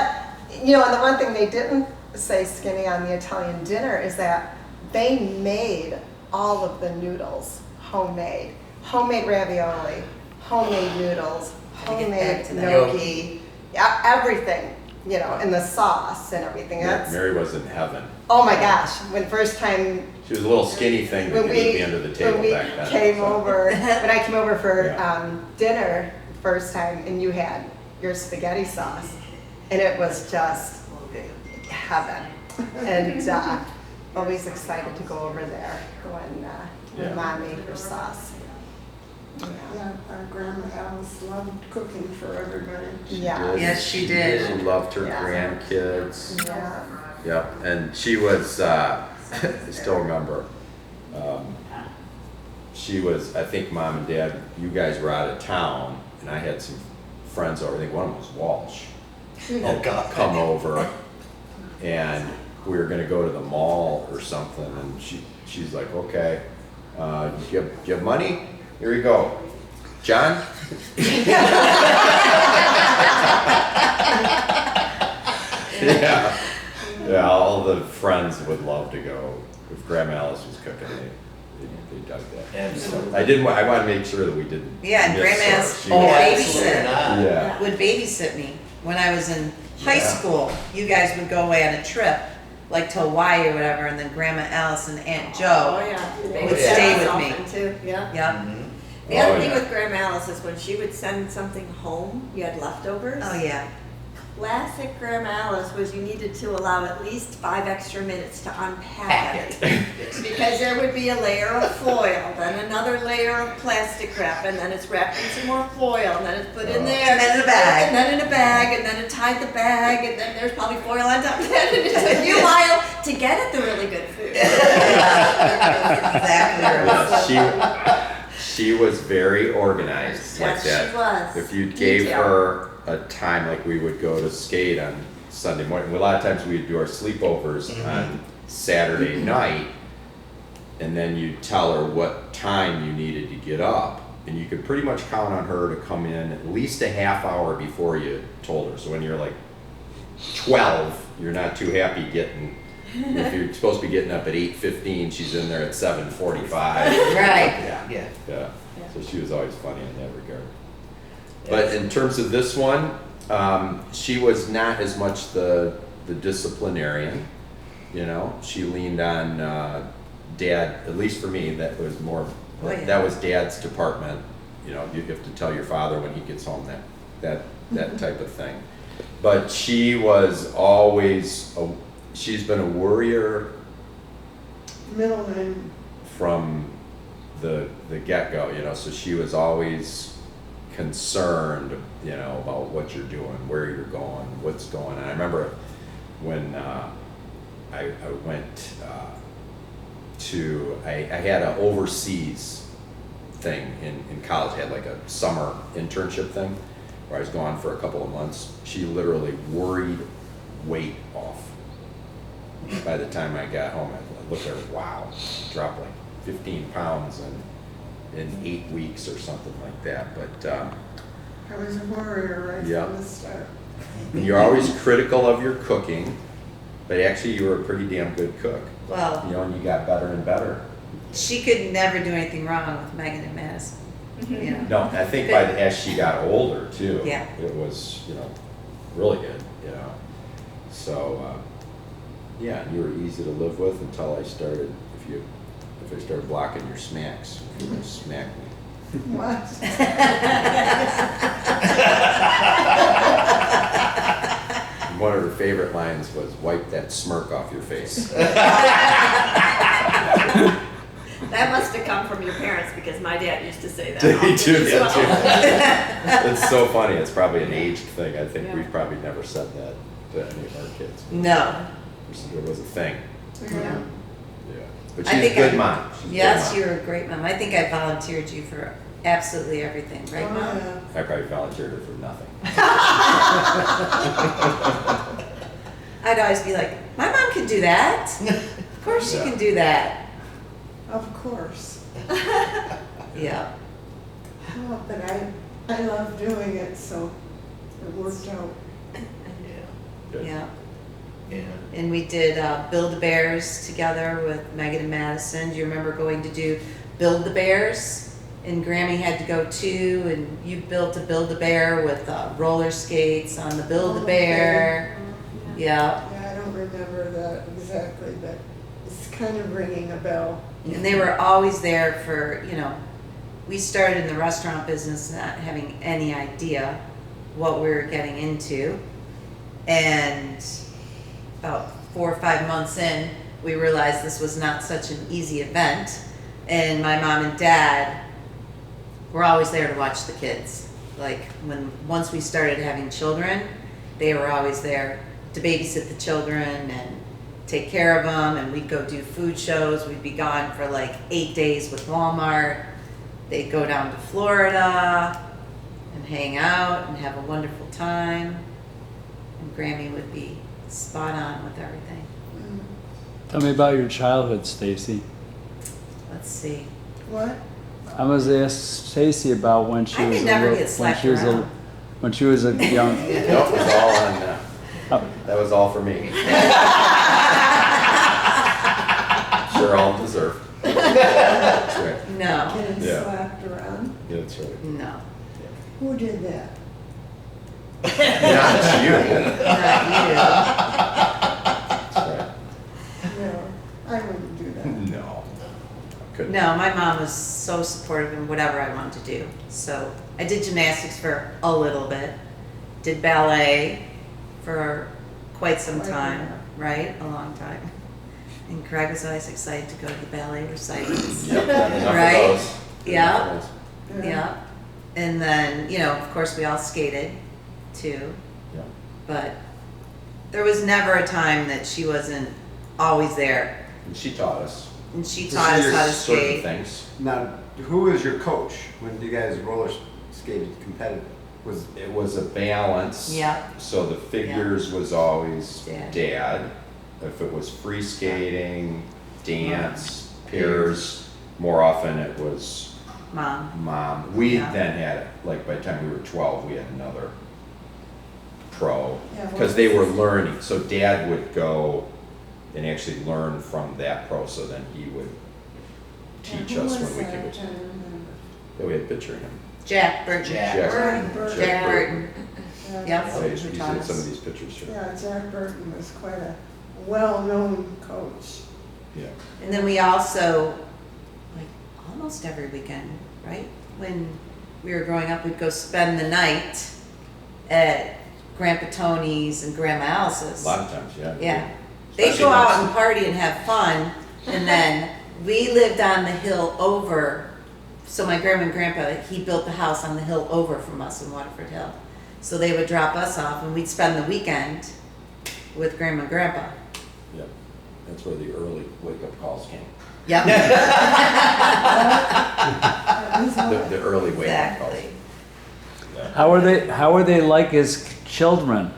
and the one thing they didn't say, Skinny, on the Italian dinner is that they made all of the noodles homemade. Homemade ravioli, homemade noodles, Gotta get back homemade to that. gnocchi, yeah, everything. you know, and the sauce and everything. That's, Mary was in heaven. oh my gosh, when first time She was a little skinny thing that when could we, be under the table when we back then. came so. over, when I came over for Yeah. dinner first time, and you had your spaghetti sauce, and it was just heaven. And always excited to go over there when Yeah. Mom made her sauce. Yeah, our grandma Alice loved cooking for everybody. Yeah. Yes, she did. She loved her Yeah. grandkids. Yeah. Yep, and she was, I still remember, she was, I think Mom and Dad, you guys were out of town, and I had some friends over, I think one was Walsh. Oh, God. Come over, and we were gonna go to the mall or something, and she's like, okay, do you have money? Here we go. John? Yeah. Yeah, all the friends would love to go. If Grandma Alice was cooking, they dug that. Absolutely. I want to make sure that we didn't. Yeah, and miss Grandma her. Alice She would was- absolutely babysit. not. Yeah. Would babysit me when I was in high Yeah. school. You guys would go away on a trip, like to Hawaii or whatever, and then Grandma Alice and Aunt Oh, Joe. yeah. They Oh, would yeah. stay Stay with with me. often too, yeah. Yep. Mhm. The other Oh, thing yeah. with Grandma Alice is when she would send something home, you had leftovers. Oh yeah. Classic Grandma Alice was you needed to allow at least 5 extra minutes to unpack it. Because there would be a layer of foil, then another layer of plastic wrap, and then it's wrapped in some more foil, and then it's put in there. And then in a bag. And then in a bag, and then it tied the bag, and then there's probably foil on top of that, and it took you a while to get at the really good food. Exactly. Yeah, she was very organized like Yes, that. she was. If you gave Detail. her a time, like we would go to skate on Sunday morning, a lot of times we'd do our sleepovers on Saturday night, and then you'd tell her what time you needed to get up, and you could pretty much count on her to come in at least a half hour before you told her. So when you're like 12, you're not too happy getting, if you're supposed to be getting up at 8:15, she's in there at 7:45. Right. Yeah. Yeah, so she was always funny in that regard. But in terms of this one, she was not as much the disciplinarian, you know. She leaned on Dad, at least for me, that was more, Oh, yeah. that was Dad's department. You know, you have to tell your father when he gets home, that type of thing. But she was always, she's been a worrier Middle name. from the get-go, you know, so she was always concerned, you know, about what you're doing, where you're going, what's going on. I remember when I went I had an overseas thing in college. I had like a summer internship thing where I was gone for a couple of months. She literally worried weight off. By the time I got home, I looked at her, wow, dropped like 15 pounds in 8 weeks or something like that. But I was a warrior right Yeah. from the start. you're always critical of your cooking, but actually you were a pretty damn good cook. Well, You know, and you got better and better. she could never do anything wrong with Megan and Madison. You know. No, I think as she got older too, Yeah. it was, you know, really good, you know. So, yeah, you were easy to live with until I started, if I started blocking your smacks, if you were gonna smack me. What? One of her favorite lines was, "Wipe that smirk off your face." That must have come from your parents because my dad used to say that. They often do as that well. too. It's so funny. It's probably an aged thing. I think Yeah. we've probably never said that to any of our kids. No. It was a thing. Yeah. Yeah. But I she's a think good I- mom. She's a good Yes, mom. you're a great mom. I think I volunteered you for absolutely everything, right, Oh, Mom? yeah. I probably volunteered her for nothing. I'd always be like, my mom can do that. Of course she Yeah. can do that. Of course. Yeah. Oh, but I love doing it, so it worked out. Good. Yeah. Yeah. And we did Build-A-Bears together with Megan and Madison. Do you remember going to do Build-A-Bears? And Grammy had to go too, and you built a Build-A-Bear with roller skates on the Build-A-Bear. Yeah, Yeah, I don't remember that exactly, but it's kind of ringing a bell. and they were always there for, you know, we started in the restaurant business not having any idea what we were getting into. And about 4 or 5 months in, we realized this was not such an easy event. And my mom and dad were always there to watch the kids. Like once we started having children, they were always there to babysit the children and take care of them. And we'd go do food shows. We'd be gone for like 8 days with Walmart. They'd go down to Florida and hang out and have a wonderful time. And Grammy would be spot on with everything. Tell me about your childhood, Stacy. Let's see. What? I was asked Stacy about when she I was could a never little, get when slapped she was a, around. when she was a young. That was all on, Oh, that was all for me. Sure, all deserved. That's right. No, Getting Yeah. slapped around? Yeah, that's right. no, Who did that? Not you. not That's right. No, I wouldn't do that. No. you. Couldn't. No, my mom was so supportive in whatever I wanted to do. So I did gymnastics for a little bit, did ballet for quite some Quite a time, while. right? A long time. And Craig was always excited to go to the ballet recitals. Yep, enough Right? of those. Yeah. Enough of those. Yeah. And then, you know, of course, we all skated too. Yeah. But there was never a time that she wasn't always there. And she taught us. And she taught us how to certain skate. things. Now, who was your coach when you guys roller skated competitive? It was a balance. Yeah. So the figures was always Dad. dad. If it was free skating, dance, pairs, more often it was Mom. mom. We Yeah. then had, like by the time we were 12, we had another pro. Yeah, Because they were learning. So dad would go and actually learn from that pro. So then he would teach Who us was when we that? could. I'm trying to remember. Yeah, we had a picture of him. Jack Burton. Jack. Burton. Jack Burton. Yeah, Yep. Oh, you should Who see taught some us. of these pictures. Sure. Yeah, Jack Burton was quite a well-known coach. Yeah. And then we also, like almost every weekend, right? When we were growing up, we'd go spend the night at Grandpa Tony's and Grandma Alice's. A lot of times, yeah. Yeah. They'd Especially go out nights. and party and have fun, and then we lived on the hill over. So my grandma and grandpa, he built the house on the hill over from us in Waterford Hill. So they would drop us off, and we'd spend the weekend with grandma and grandpa. Yeah. That's where the early wake-up calls came. Yep. That was all- The early wake-up calls. Exactly. Yeah. How were they like as children?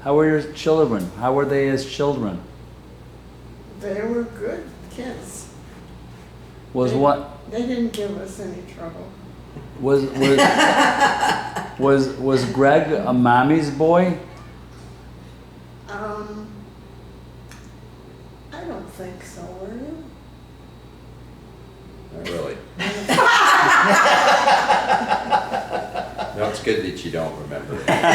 How were your children? How were they as children? They were good kids. Was They- what They didn't give us any trouble. was was Greg a mommy's boy? I don't think so, were you? Not really. No, it's good that you don't remember that.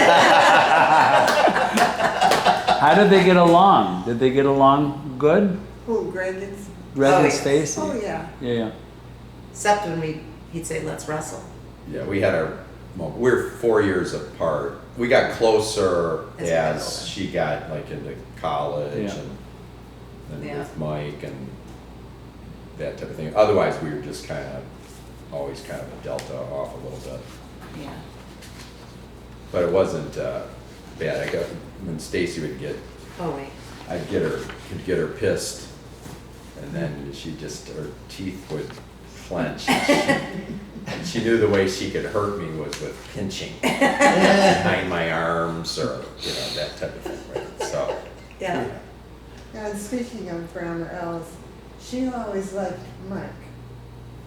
How did they get along? Did they get along good? Who, Greg and? Greg Oh, and yeah. Stacy? Oh, yeah. Yeah. Except when he'd say, "Let's wrestle." Yeah, we had our, well, we're 4 years apart. We got closer As we got as older. she got like into college Yeah. and then Yeah. with Mike and that type of thing. Otherwise, we were just kind of, always kind of a delta off a little bit. Yeah. But it wasn't bad. I got, when Stacy would get, Oh wait. could get her pissed, and then she just, her teeth would clench. And she knew the way she could hurt me was with pinching behind my arms or, you know, that type of thing, right? So, Yeah. And speaking of Grandma Alice, she always liked Mike.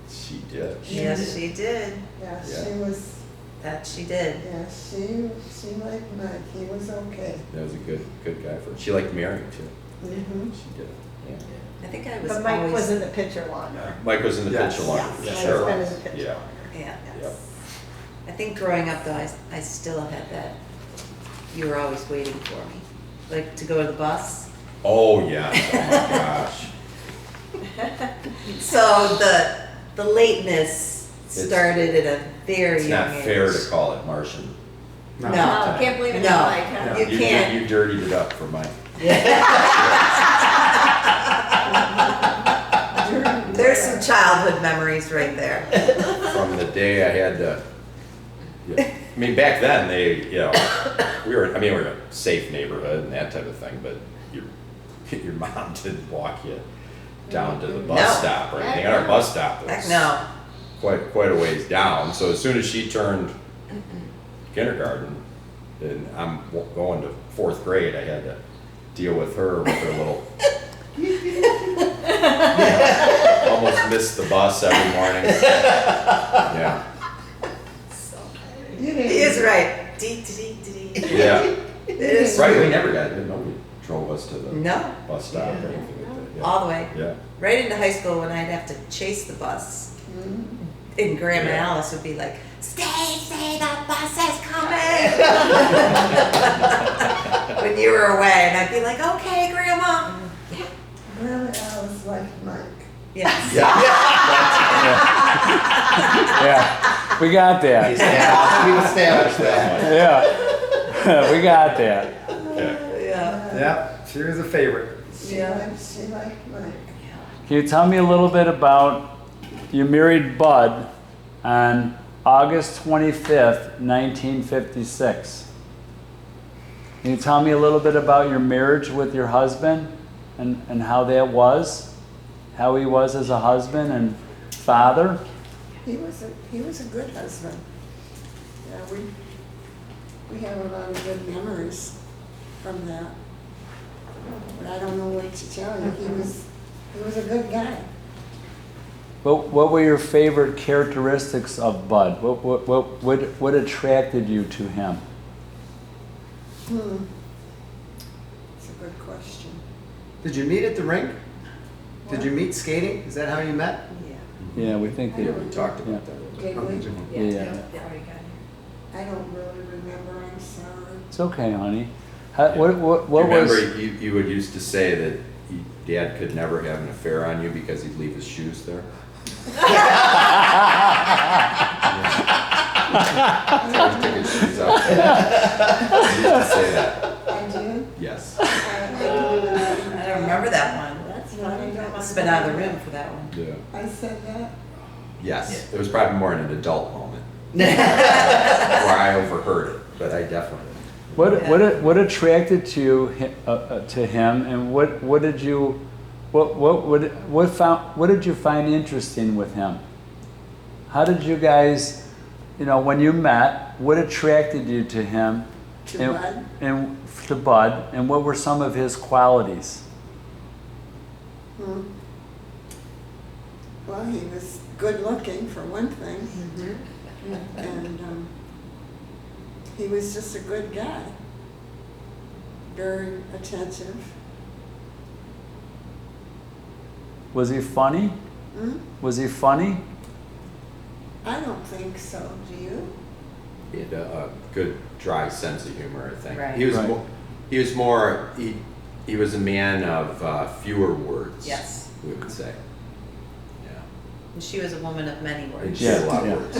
she did. Yes, she did. Yeah, Yeah. she was, That she did. yeah, she liked Mike. He was okay. That was a good guy for her. She liked marrying too. Mm-hmm. She did, yeah. I think I was But Mike always. was in the picture longer. Mike was in the Yes. picture longer, Yes, for Mike's been sure. in the picture Yeah. longer. Yeah. Yep. I think growing up though, I still had that. You were always waiting for me. like to go to the bus. Oh, yes, oh my gosh. So the lateness started at a very It's young not age. fair to call it Martian. No. Oh, can't believe it. No. Like, You can't. You dirtied it up for Mike. There's some childhood memories right there. From the day I had to, I mean, back then, we were in a safe neighborhood and that type of thing, but your mom didn't walk you down to the bus No. stop or anything. Our bus stop Heck was no. quite a ways down. So as soon as she turned kindergarten, and I'm going to 4th grade, I had to deal with her little. Almost missed the bus every morning. Yeah. He is right. Dee. Yeah. It is Right, true. we never got, nobody drove us to the No. bus stop or anything like that. Yeah. All the way. Yeah. Right into high school when I'd have to chase the bus. And Grandma Yeah. Alice would be like, Stay, the bus is coming. When you were away, and I'd be like, okay, Grandma. Grandma Alice liked Mike. Yes. Yeah, we got that. We've established that. Yeah, we got that. Yeah. Yeah, she was a favorite. She liked Mike. Can you tell me a little bit about, you married Bud on August 25th, 1956. Can you tell me a little bit about your marriage with your husband and how that was? How he was as a husband and father? He was a good husband. Yeah, we have a lot of good memories from that. But I don't know what to tell you. He was a good guy. What were your favorite characteristics of Bud? What attracted you to him? It's a good question. Did you meet at the rink? Did you meet skating? Is that how you met? Yeah, we think that. We talked about that. Did we? Yeah. I don't really remember. I'm sorry. It's okay, honey. What Remember, was? you would used to say that Dad could never have an affair on you because he'd leave his shoes there. So he'd take his shoes out. He used to say that. I did? Yes. I don't remember. I don't remember that one. That's funny. Must have been out of the room for that one. Yeah. I said that? Yes. It was probably more in an adult moment. Where I overheard it, but I definitely. What attracted to him, and what did you find interesting with him? How did you guys, when you met, what attracted you to him? Bud? And to Bud, and what were some of his qualities? Well, he was good looking for one thing. And he was just a good guy. Very attentive. Was he funny? Was he funny? I don't think so. Do you? He had a good, dry sense of humor, I think. Right. He was Right. he was a man of fewer words. Yes. We would say. Yeah. And she was a woman of many And words. she had a lot Yeah. of words.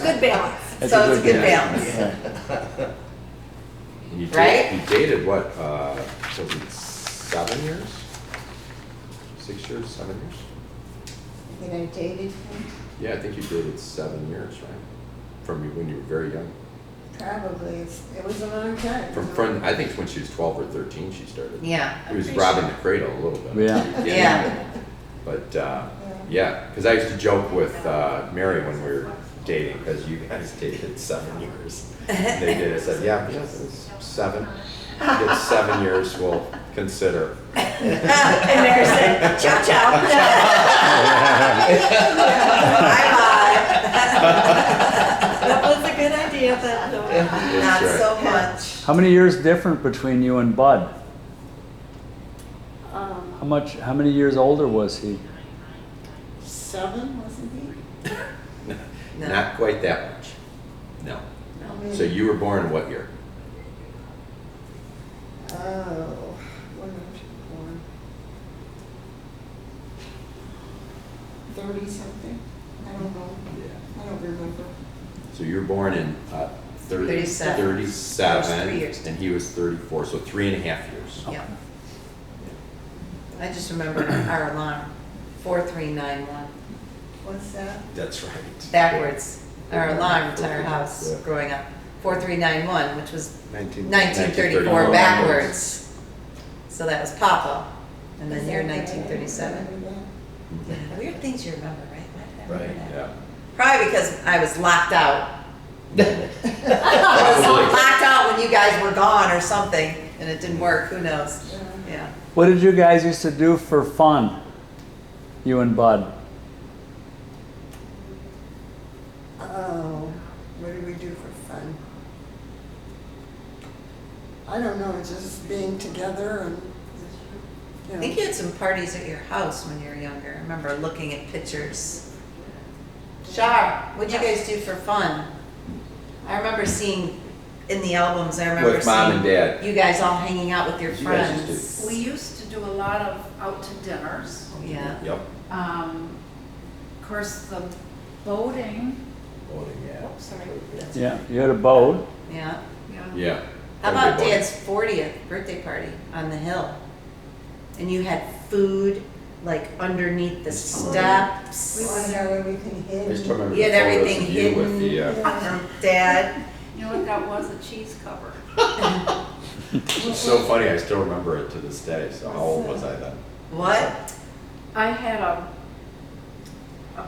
Good balance. That's So it's a good balance. And you Right? You dated what? Was it 7 years? 6 years? 7 years? That I dated him? Yeah, I think you dated 7 years, right? From when you were very young. Probably. It was a long time. From I think when she was 12 or 13, she started. Yeah. He was robbing the cradle a little bit. Yeah. Yeah. But yeah, because I used to joke with Mary when we were dating, because you guys dated 7 years. And they did. I said, yeah, it was 7. It's 7 years. We'll consider. And Mary said, ciao, ciao. Bye-bye. That was a good idea, but no. Not right. so much. How many years different between you and Bud? How many years older was he? 7, wasn't he? No. Not quite that much. No. How many? So you were born in what year? Oh, when was she born? 30 something? I don't know. Yeah. I don't remember. So you were born in 37. 37, 3 years. and he was 34, so 3.5 years. Yeah. I just remember our alarm, 4391, What's that? That's right. backwards. Our alarm to our house growing up, 4391, which was 1934 1934 backwards. So that was Papa, and then you're 1937. Yeah, weird things you remember, right? Why did I Right, remember that? yeah. Probably because I was locked out. I was locked out when you guys were gone or something, and it didn't work. Who knows? Yeah. What did you guys used to do for fun? You and Bud? Oh, what do we do for fun? I don't know, just being together and, I think you had some parties at your house when you were younger. I remember looking at pictures. Shar, what'd you guys do for fun? I remember seeing in the albums, I remember With Mom seeing and Dad. you guys all hanging out with your You guys used friends. We used to do a lot of out to dinners. Yeah. Yep. Of course, the boating. Voting, yeah. Oops, sorry. Yeah, you had a boat. Yeah. Yeah. Yeah. How about Everybody. Dad's 40th birthday party on the hill? And you had food like underneath the steps. we want to have everything I just hidden. remember You had the photos everything of you with the, hidden from Dad. You know what that was? A cheese cover. it's so funny, I still remember it to this day, so how old was I then? What? I had a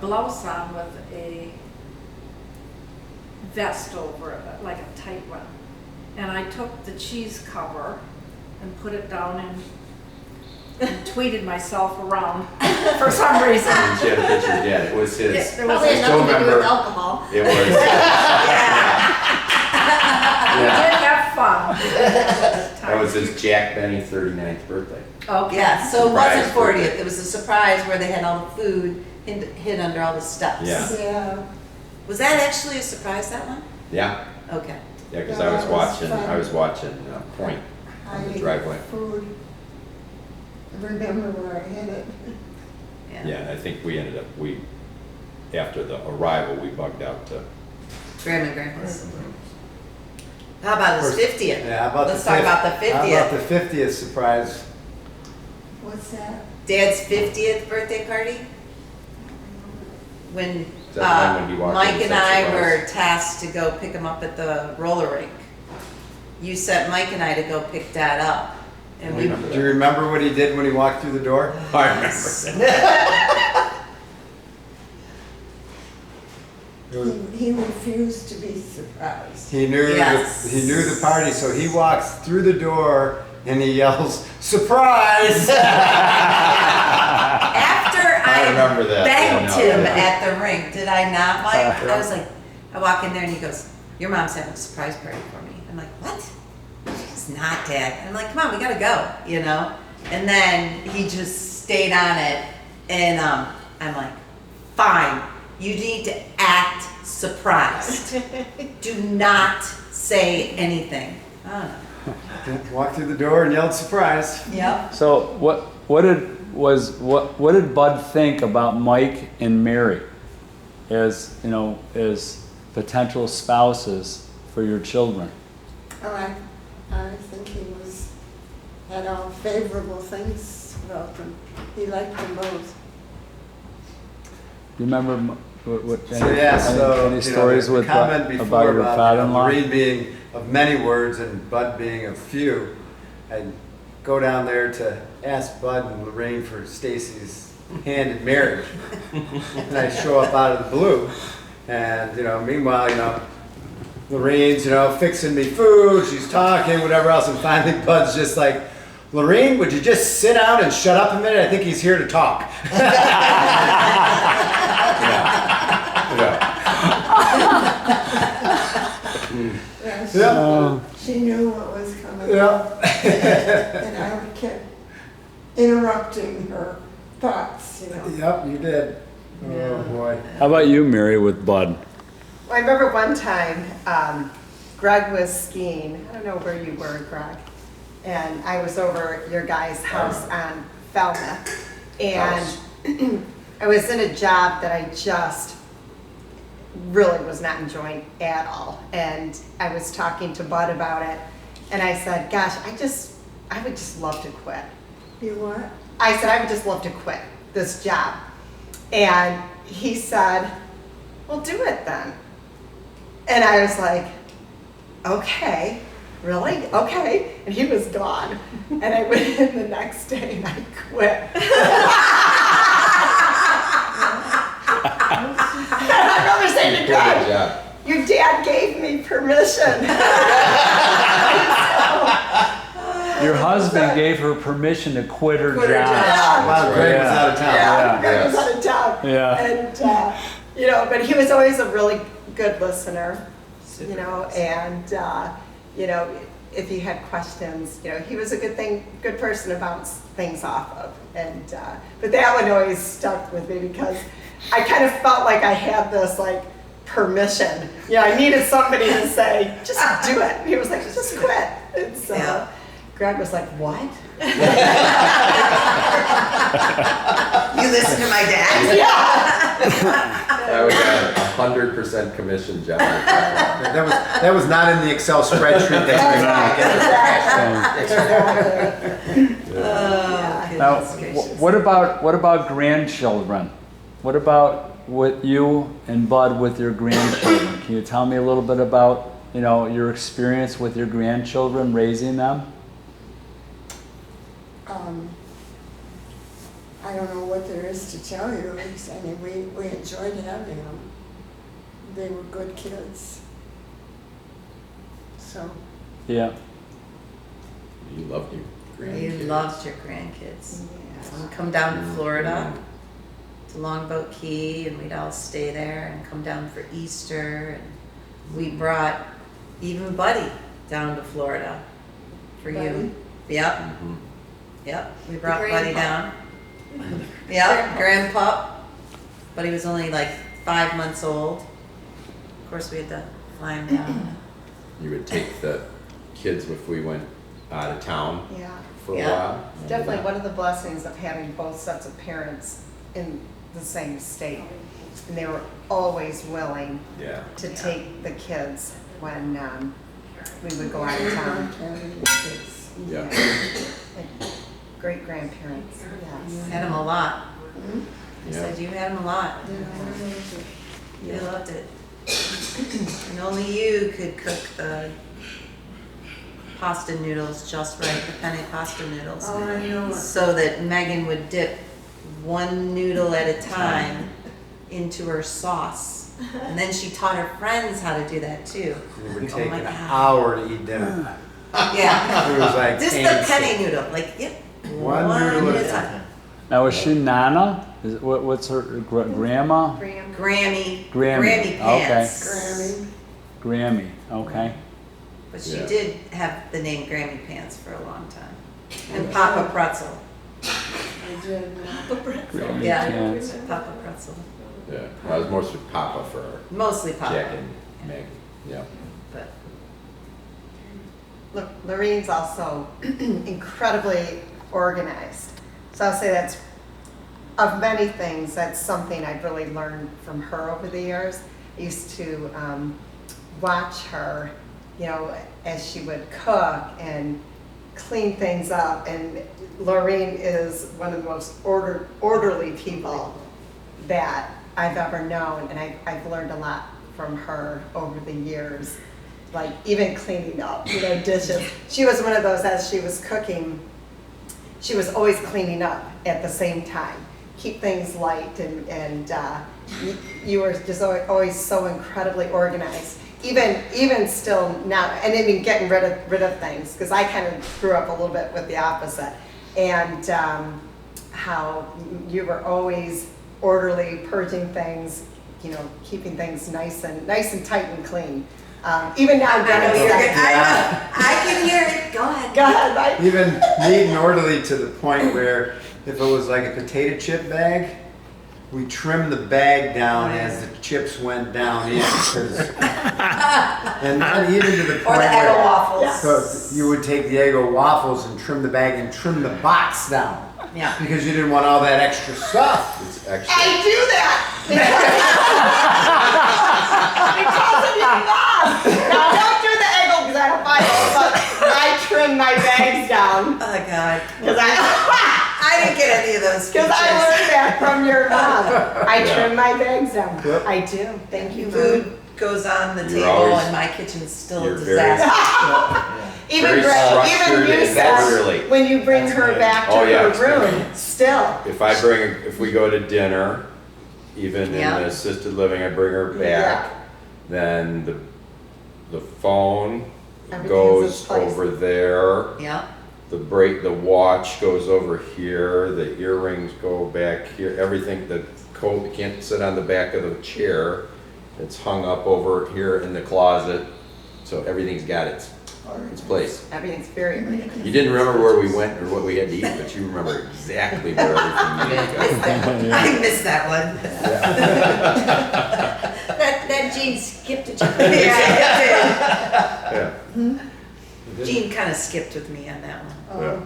blouse on with a vest over it, like a tight one. And I took the cheese cover and put it down and tweeted myself around for some reason. And she had a picture of Dad, it was his, Yeah, there was I still remember, alcohol. it was, We did have fun. that was his Jack Benny 39th birthday. Okay. Yeah, so it Surprise wasn't 40th. birthday. It was a surprise where they had all the food hid under all the steps. Yeah. Yeah, Was that actually a surprise, that one? Yeah, Okay. yeah, because Yeah, I was that was watching, fun. I was watching Point on the hiding driveway. food. I remember where I hid it. Yeah, and I think we ended up, after the arrival, we bugged out to. Grandma and Grandpa's. How about his 50th? Yeah, how about Let's the talk fif- about the How about 50th. the 50th surprise? What's that? Dad's 50th birthday party? When Is that the one when he walked in Mike and and said I surprise? were tasked to go pick him up at the roller rink. You sent Mike and I to go pick Dad up. And we, Remember Do you remember what he did when he walked through the door? I remember that. He refused to be surprised. He knew Yes. he knew the party, so he walks through the door and he yells, "Surprise!" after I remember that. begged Yeah, no, him yeah. at the rink, did I not, Mike? I was like, I walk in there and he goes, your mom's having a surprise party for me. I'm like, what? She's not, Dad. I'm like, come on, we gotta go, you know? And then he just stayed on it, and I'm like, fine, you need to act surprised. Do not say anything. I don't know. Walked through the door and yelled, "Surprise!" Yep. So what did Bud think about Mike and Mary as, you know, as potential spouses for your children? Oh, I think he had all favorable things about them. He liked them both. Do you remember what So yeah, so any you stories know, the with comment about before your about father-in-law? Laurene being of many words and Bud being of few. I'd go down there to ask Bud and Laurene for Stacy's hand in marriage, and I show up out of the blue, and you know, meanwhile, you know, Lorraine's, you know, fixing me food, she's talking, whatever else, and finally Bud's just like, "Laurene, would you just sit down and shut up a minute? I think he's here to talk." Yeah, Yeah. she knew what was coming. Yeah. And I kept interrupting her thoughts, you know. Yep, you did. Oh boy. How about you, Mary, with Bud? I remember one time, Greg was skiing. I don't know where you were, Greg. and I was over your guys' house on Falmouth. And I was in a job that I just really was not enjoying at all. And I was talking to Bud about it, and I said, gosh, I would just love to quit. You what? I said, I would just love to quit this job. And he said, well, do it then. And I was like, okay, really? Okay. And he was gone. And I went in the next day and I quit. I remember saying to Good God, job. your dad gave me permission. Your husband gave her permission to quit her Quit her job. job. Wow, Greg was out of town. Yeah, Greg Yes. was out of town. Yeah. And, but he was always a really good listener, and, if he had questions, he was a good person to bounce things off of. And, but that one always stuck with me because I kind of felt like I had this, permission. I needed somebody to say, just do it. And he was like, just quit. And so Yeah. Greg was like, what? You listen to my dad? That was a 100% commission job. That was not in the Excel spreadsheet that Oh, Now, goodness gracious. what about grandchildren? What about with you and Bud with your grandchildren? Can you tell me a little bit about your experience with your grandchildren, raising them? I don't know what there is to tell you. I mean, we enjoyed having them. They were good kids. So, Yeah. You loved your You grandkids. loved your grandkids. We'd come down to Florida, to Longboat Key, and we'd all stay there and come down for Easter. And we brought even Buddy down to Florida for Buddy? you. Yep, Mhm. yep. We brought Buddy grandpa. down. Yep, grandpup. Buddy was only 5 months old. Of course, we had to fly him down. You would take the kids if we went out of town Yeah. for a Yeah. while. Definitely one of the blessings of having both sets of parents in the same state. And they were always willing Yeah. to take the kids when we would go out of town. Yeah. And great grandparents, yes. Had him a lot. You Yeah. said you had him a lot. You loved it. And only you could cook the pasta noodles just right, the penne pasta noodles. oh, I know. So that Megan would dip one noodle at a time into her sauce. And then she taught her friends how to do that too. It would Oh take my an God. hour to eat dinner. Yeah. It was like Just the painstaking. penne noodle, yep. One noodle at a time. Now, is she Nana? What's her grandma? Graham. Grammy, Grammy, Grammy pants. Grammy. Grammy. Okay. But she Yeah. did have the name Grammy Pants for a long time. And Papa Pretzel. I did. Grammy Yeah, pants. Papa Pretzel. Yeah. I was mostly Papa for Mostly Papa. Jack and Meg. Yeah. But Look, Lorene's also incredibly organized. So I'll say that's, of many things, that's something I've really learned from her over the years. I used to watch her, as she would cook and clean things up. And Laurene is one of the most orderly people that I've ever known. And I've learned a lot from her over the years. Like even cleaning up, dishes. She was one of those, as she was cooking, she was always cleaning up at the same time. Keep things light, and you were just always so incredibly organized. Even still now, and even getting rid of things, because I kind of grew up a little bit with the opposite. And how you were always orderly, purging things, keeping things nice and tight and clean. Even now, I know you're good. I can hear it. Go ahead. Go ahead, Mike. Even neat and orderly to the point where if it was like a potato chip bag, we trimmed the bag down as the chips went down in. 'Cause And even to the Or point the Eggo where waffles. so you would take the Eggo waffles and trim the bag and trim the box down Yeah. because you didn't want all that extra stuff. It's extra. I do that because of your mom. Now don't do the Eggo because I don't buy it, but I trim my bags down Oh, God. because I didn't get any of those Because I pictures. learned that from your mom. I Yeah. trim my bags down. Yep. I do. Thank you, Mom. Food goes on the You're table always- and my kitchen's still a you're very- disaster. Even Very structured you and said orderly. when you bring her back to Oh, yeah, her it's good. room, still. If we go to dinner, even in Yeah. the assisted living, I bring her back, then the phone Everything's in goes place. over there. Yeah. The watch goes over here, the earrings go back here, everything, the coat, you can't sit on the back of the chair. It's hung up over here in the closet, so everything's got its place. Everything's very organized. You didn't remember where we went or what we had to eat, but you remember exactly where everything is. I missed that one. That Jean skipped a Yeah, it Yeah. did. Jean kind of skipped with me on that one. Oh,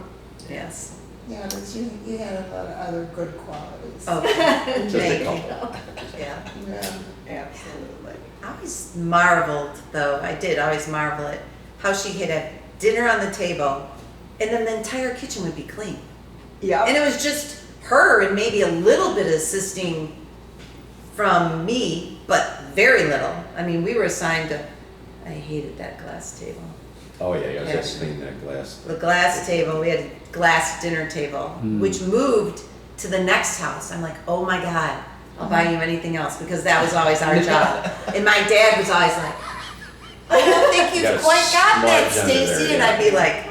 Yes. yeah, but you had a lot of other good qualities. Oh, Just a thank you. couple. Yeah. Yeah. Absolutely. I always marveled, though, I did always marvel at how she could have dinner on the table and then the entire kitchen would be clean. And Yep. it was just her and maybe a little bit assisting from me, but very little. I mean, we were assigned to, I hated that glass table. Oh, yeah, I was just cleaning that glass. The glass table, we had a glass dinner table, which moved to the next house. I'm like, oh my God, I'll buy you anything else, because that was always our job. And my dad was always like, I don't think You you've got a quite got that, smart gender Stacy. there, And I'd be like,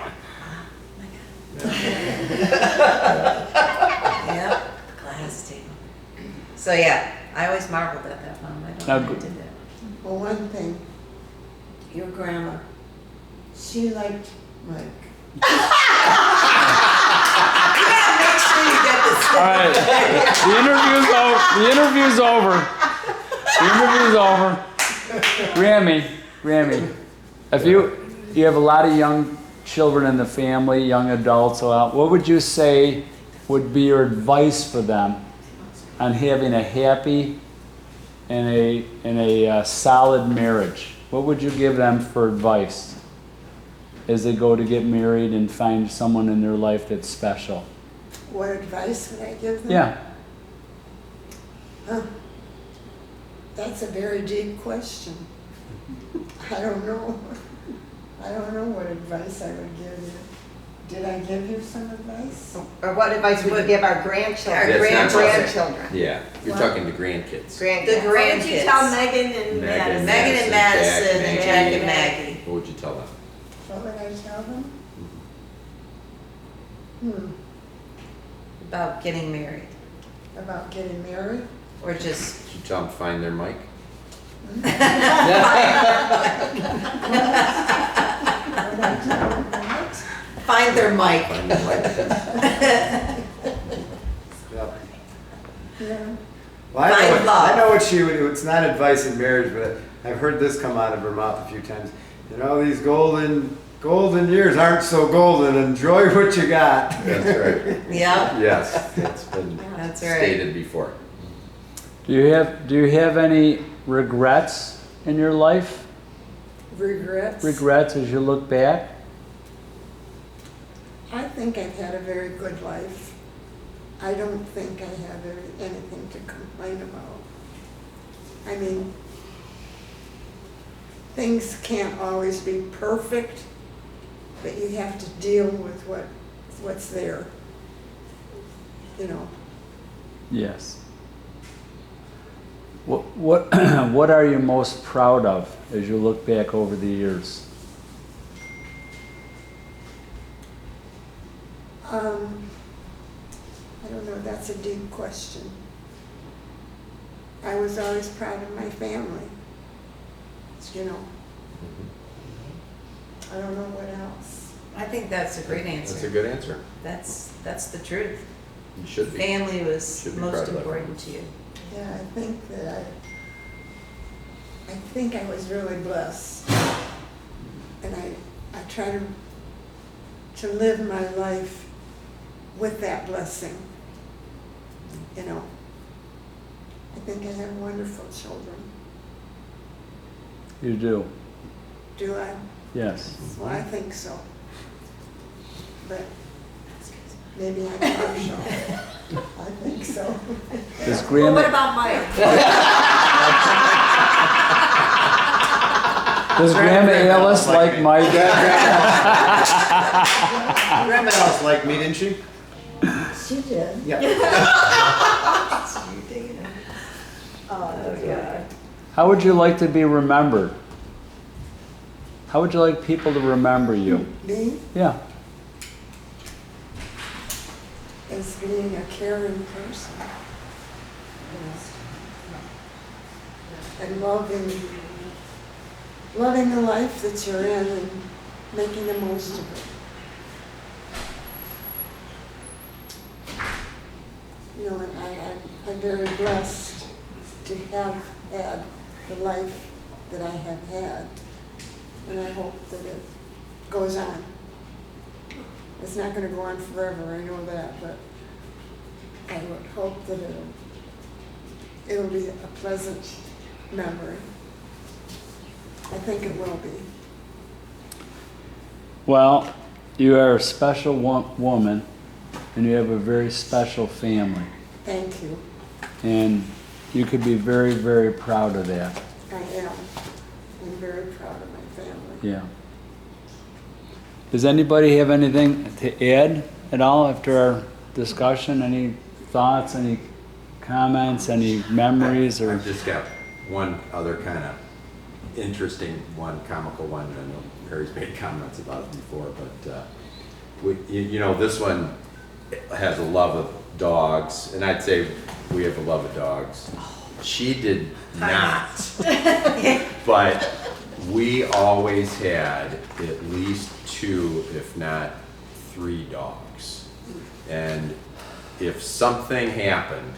yeah, glass table. So yeah, I always marveled at that mom. I don't Now know who go- did that. Well, one thing, your grandma, she liked Mike. Make sure you get this. All right, the interview's over. The interview's over. Grammy, if you have a lot of young children in the family, young adults, what would you say would be your advice for them on having a happy and a solid marriage? What would you give them for advice as they go to get married and find someone in their life that's special? What advice would I give them? Yeah. Huh. That's a very deep question. I don't know. I don't know what advice I would give you. Did I give you some advice? Or what advice would you give our grandchildren? Our That's not grandchildren. Yeah, you're talking to grandkids. The Grandkids. What would you tell grandkids. Megan and Madison? Megan and Madison and Jack and Maggie. Maggie. What would you tell them? What would I tell them? About getting married. About getting married? Or just Did you tell them to find their mic? What would I tell them? What? find their mic. Find their mic. Yep. Yeah. Well, I Find know, love. I know what she would do. It's not advice in marriage, but I've heard this come out of her mouth a few times. You know, these golden years aren't so golden. Enjoy what you got. That's right. Yeah, Yes, that's been that's right. stated before. Do you have any regrets in your life? Regrets? Regrets as you look back? I think I've had a very good life. I don't think I have anything to complain about. I mean, things can't always be perfect, but you have to deal with what's there. You know, Yes. What are you most proud of as you look back over the years? I don't know, that's a deep question. I was always proud of my family, you know. I don't know what else. I think that's a great That's a answer. good answer. That's the truth. You should be. Family was Should be proud most of that. important to you. Yeah, I think that think I was really blessed. And I try to live my life with that blessing. You know, I think I have wonderful children. You do. Do I? Yes. Well, I think so. But maybe I'm partial. I think so. Does Well, Grandma, what about Mike? does Grandma Alice like my Grandma Alice liked me, didn't she? She did. Yeah. Oh, God. How would you like to be remembered? How would you like people to remember you? Me, Yeah. as being a caring person. And loving the life that you're in and making the most of it. You know, and I'm very blessed to have had the life that I have had. And I hope that it goes on. It's not going to go on forever, I know that, but I would hope that it'll be a pleasant memory. I think it will be. Well, you are a special woman, and you have a very special family. Thank you. And you could be very, very proud of that. I am. I'm very proud of my family. Yeah. Does anybody have anything to add at all after our discussion? Any thoughts, any comments, any memories, or? I've just got one other kind of interesting one, comical one. I know Mary's made comments about it before, but you know, this one has a love of dogs, and I'd say we have a love of dogs. She did not, but we always had at least 2, if not 3 dogs. And if something happened,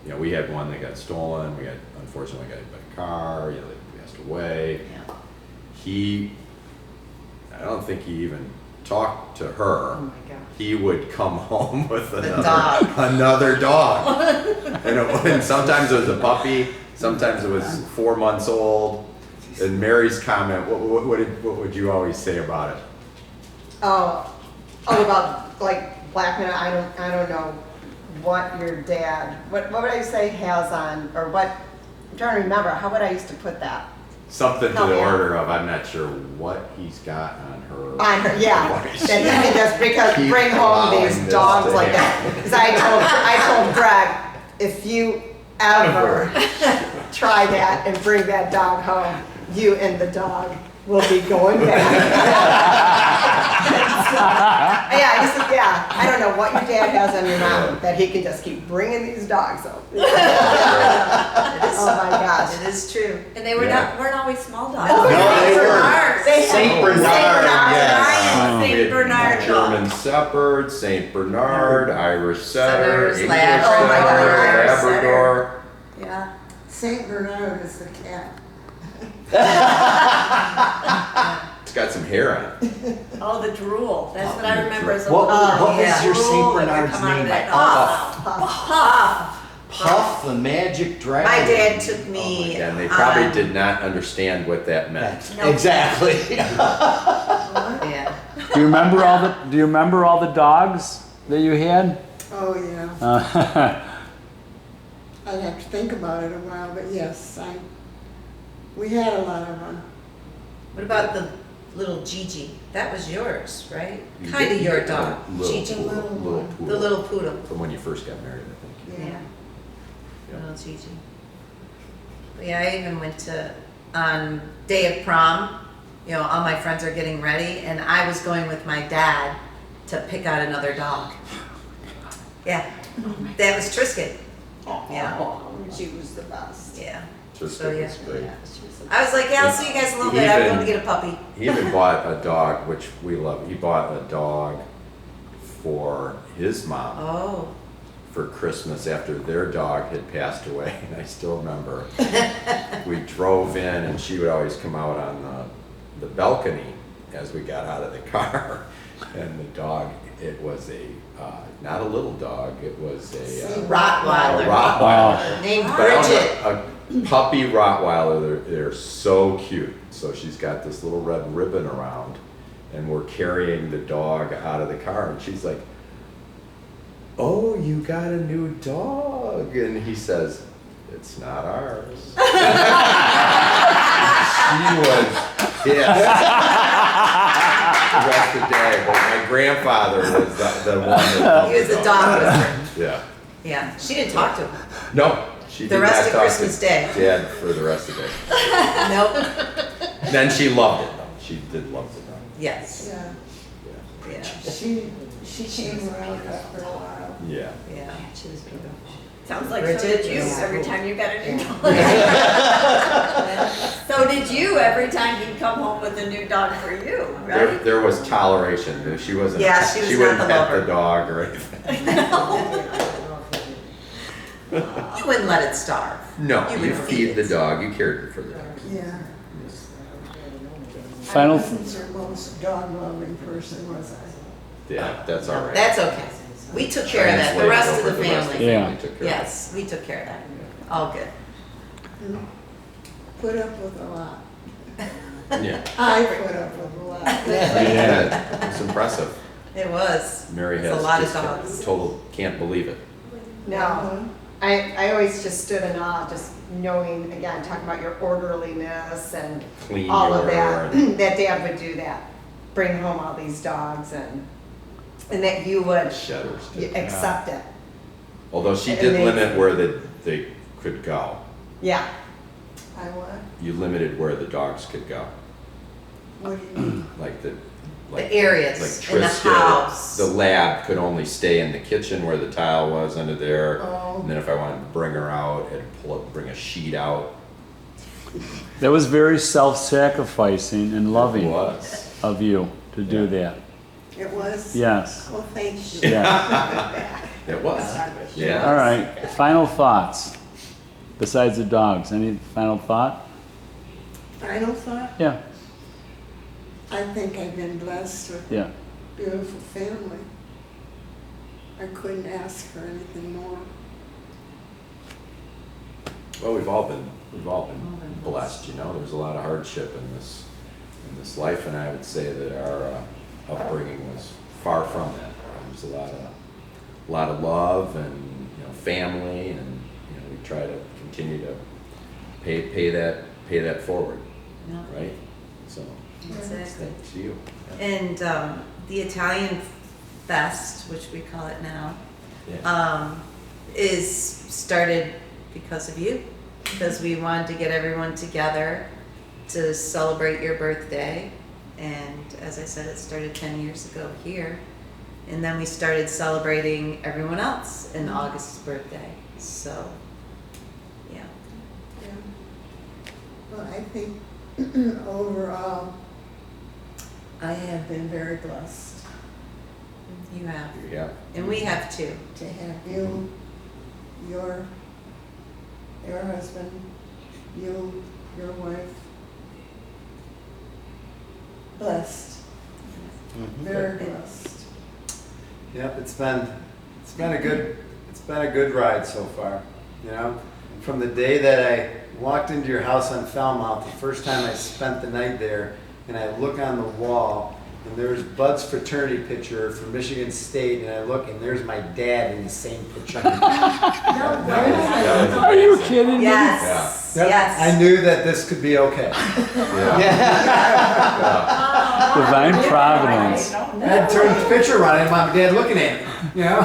you know, we had one that got stolen, we had, unfortunately, got hit by a car, you know, they passed away. Yeah. I don't think he even talked to her. Oh my God. He would come home with dog. another dog. And sometimes it was a puppy, sometimes it was 4 months old. And Mary's comment, what would you always say about it? Oh, about like black men. I don't know what your dad. What would I say has on, or what? I'm trying to remember. How would I used to put that? Something to Oh, the yeah. order of, I'm not sure what he's got on her. On her, yeah. Why That she- he can just because keep bring home allowing these this dogs to like that. happen. Because I told Greg, if you ever try that and bring that dog home, you and the dog will be going back. Yeah, he said, yeah. I don't know what your dad has on your mom that he can just keep bringing these dogs home. It is, Oh my gosh. it is true. And they were Yeah. weren't always small dogs. No, they Bernards. They Saint had- Bernard, yes. Oh. We Saint had Bernard. German Shepherd, Saint Bernard, Irish Setter, Setters, English Lab- oh my Setter, God. Labrador. Yeah. Saint Bernard is the cat. It's got some hair on it. Oh, the drool. That's what I remember as a What, little what girl. was your Drool Saint that would Bernard's come out of name? that Puff. Puff. Puff the Magic Dragon. My dad took me. And they probably on- did not understand what that meant. Nope. Exactly. Yeah. Do you remember all the dogs that you had? Oh, yeah. Uh, I'd have to think about it a while, but yes, we had a lot of them. What about the little Gigi? That was yours, right? You Kind of did- your you dog, got a little Gigi. poodle, little The poodle. little poodle. From when you first got married, I think. Yeah. Yeah. Little Gigi. But yeah, I even went to, on day of prom, you know, all my friends are getting ready, and I was going with my dad to pick out another dog. Yeah. That was Trisket. Yeah. She was the best. Yeah. Just So, yeah. was big. Yeah, she was the I was like, yeah, I'll see you guys a little bit. I'm Even- going to get a puppy. He even bought a dog, which we love. He bought a dog for his mom for Christmas after their dog had passed away. And I still remember we drove in, and she would always come out on the balcony as we got out of the car. And the dog, it was not a little dog, it was a Rottweiler. Rottweiler. Named But I Bridget. don't know, a puppy Rottweiler, they're so cute. So she's got this little red ribbon around, and we're carrying the dog out of the car, and she's like, "Oh, you got a new dog?" And he says, "It's not ours." She was pissed the rest of the day, but my grandfather was the one that. He was a dog whisperer. Yeah. Yeah, she didn't talk to him. No, she The did rest not of talk Christmas to Day. Dad for the rest of the day. Nope. Then she loved it though. She did love the dog. Yes. Yeah, Yeah. she came around after a while. Yeah. Yeah. She was beautiful. Sounds like so Bridget did you is- every time you got a new dog. So did you every time he'd come home with a new dog for you, right? There was toleration. She wasn't. Yeah, she was She not wouldn't the pet lover. the dog or anything. You wouldn't let it starve. No, You you would feed the it. dog. You cared for the dog. Yeah. Final, I wasn't your most dog-loving person, was I? Yeah, that's all right. That's okay. We took care of that. The rest of the family. Yeah. took care of Yes, we took care of that. All good. Put up with a lot. it. Yeah. I put up with a lot. Yeah. It's impressive. It was. Mary It's has a lot of just dogs. total can't believe it. No, I always just stood in awe, just knowing, again, talking about your orderliness and Clean all of your that, and- that Dad would do that, bring home all these dogs and that you would Shedders. accept it. Although she And did they- limit where they could go. Yeah, I what? You limited where the dogs could go. What do you mean? Like the areas like in the Tris did. house. The lab could only stay in the kitchen where the tile was under there. Oh. And then if I wanted to bring her out, I'd bring a sheet out. that was very self-sacrificing and It loving was. of you to do that. It was? Yes, Well, thank you. yeah. It was. Yeah. All right, final thoughts, besides the dogs. Any final thought? Final thought? Yeah, I think I've been blessed with yeah. a beautiful family. I couldn't ask for anything more. Well, we've all been blessed, you know. There's a lot of hardship in this life, and I would say that our upbringing was far from that. There's a lot of love and family, and we try to continue to pay that forward, Yeah. right? So Exactly. thanks to you. And the Italian Fest, which we call it now, Yeah. is started because of you. Because we wanted to get everyone together to celebrate your birthday. And as I said, it started 10 years ago here. And then we started celebrating everyone else in August's birthday. So, yeah. Yeah. Well, I think overall, I have been very blessed You have. Yeah. And we have too. to have you, your husband, you, your wife. Blessed, very blessed. Yep, it's been a good ride so far. You know, from the day that I walked into your house on Falmouth, the first time I spent the night there, and I look on the wall, and there's Bud's fraternity picture for Michigan State, and I look, and there's my dad in the same picture. That was Are you amazing. kidding me? Yes. Yep, Yes. I knew that this could be okay. Yeah. Divine providence. I had to turn the picture around, and my dad looking at me. You know.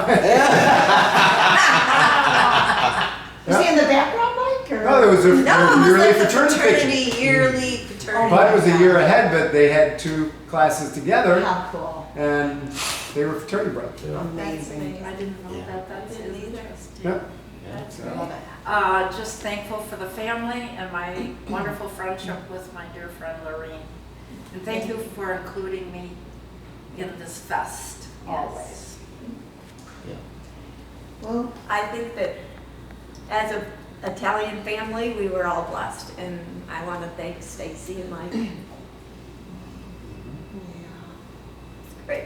was he in the background, Mike? Or? No, it was a No, it was yearly like the fraternity picture. yearly fraternity. Bud was a year ahead, but they had two classes together, How cool. and they were fraternity brothers. Yeah. Amazing. I didn't know that. That's interesting. Yep. That's So- great. Just thankful for the family and my wonderful friendship with my dear friend Laurene. And thank you for including me in this fest always. Well, I think that as a Italian family, we were all blessed, and I want to thank Stacy and Mike. Yeah. Great.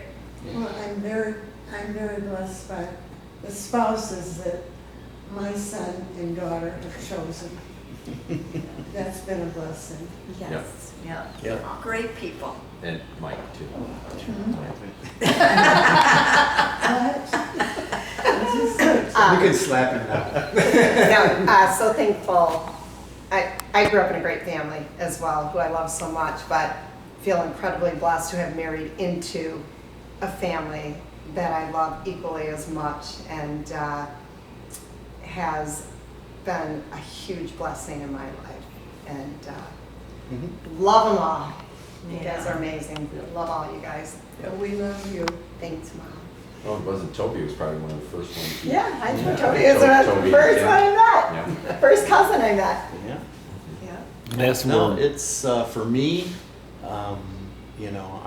Well, I'm very blessed by the spouses that my son and daughter have chosen. That's been a blessing. Yes. Yeah. Yep. Great people. And Mike too. What? You can slap him now. So thankful. I grew up in a great family as well, who I love so much, but feel incredibly blessed to have married into a family that I love equally as much, and has been a huge blessing in my life. And love them all. You guys are amazing. Love all you guys. We love you. Thanks, Mom. Oh, it wasn't Toby, was probably one of the first ones. Yeah, I know Yeah. Toby is the Toby, first yeah. one I met. Yeah. First cousin I met. Yeah. Yeah. That's No, it's for me. You know,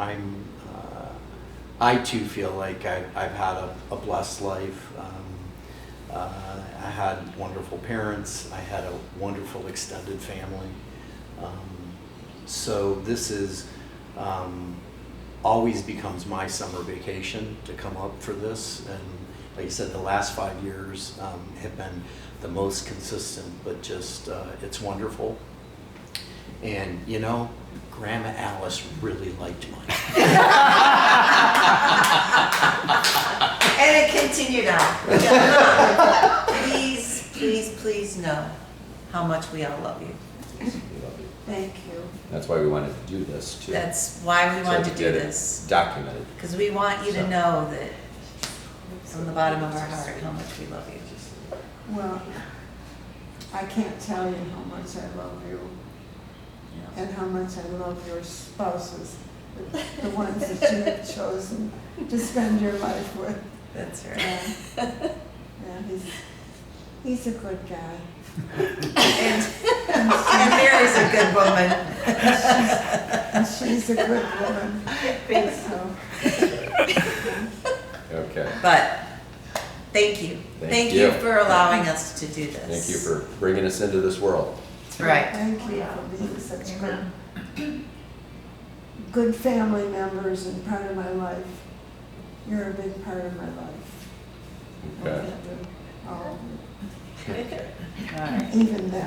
I too feel like I've had a blessed life. I had wonderful parents. I had a wonderful extended family. So this is always becomes my summer vacation to come up for this. And like you said, the last 5 years have been the most consistent, but just it's wonderful. And you know, Grandma Alice really liked mine. And it continued on. Please, please, please know how much we all love you. We love you. Thank you. That's why we wanted to do this too. That's why we So wanted to do get it this. documented. Because we want you to So. know that from the bottom of our heart how much we love you. Well, I can't tell you how much I love you and how much I love your spouses, the ones that you have chosen to spend your life with. That's right. Yeah, he's a good guy. And Mary's a good woman. And she's a good woman. Thanks. So, Okay. But thank you. Thank you you. for allowing us to do this. Thank you for bringing us into this world. Right. thank you for being such good family members and part of my life. You're a big part of my life. Okay. All of you. All right. Even them.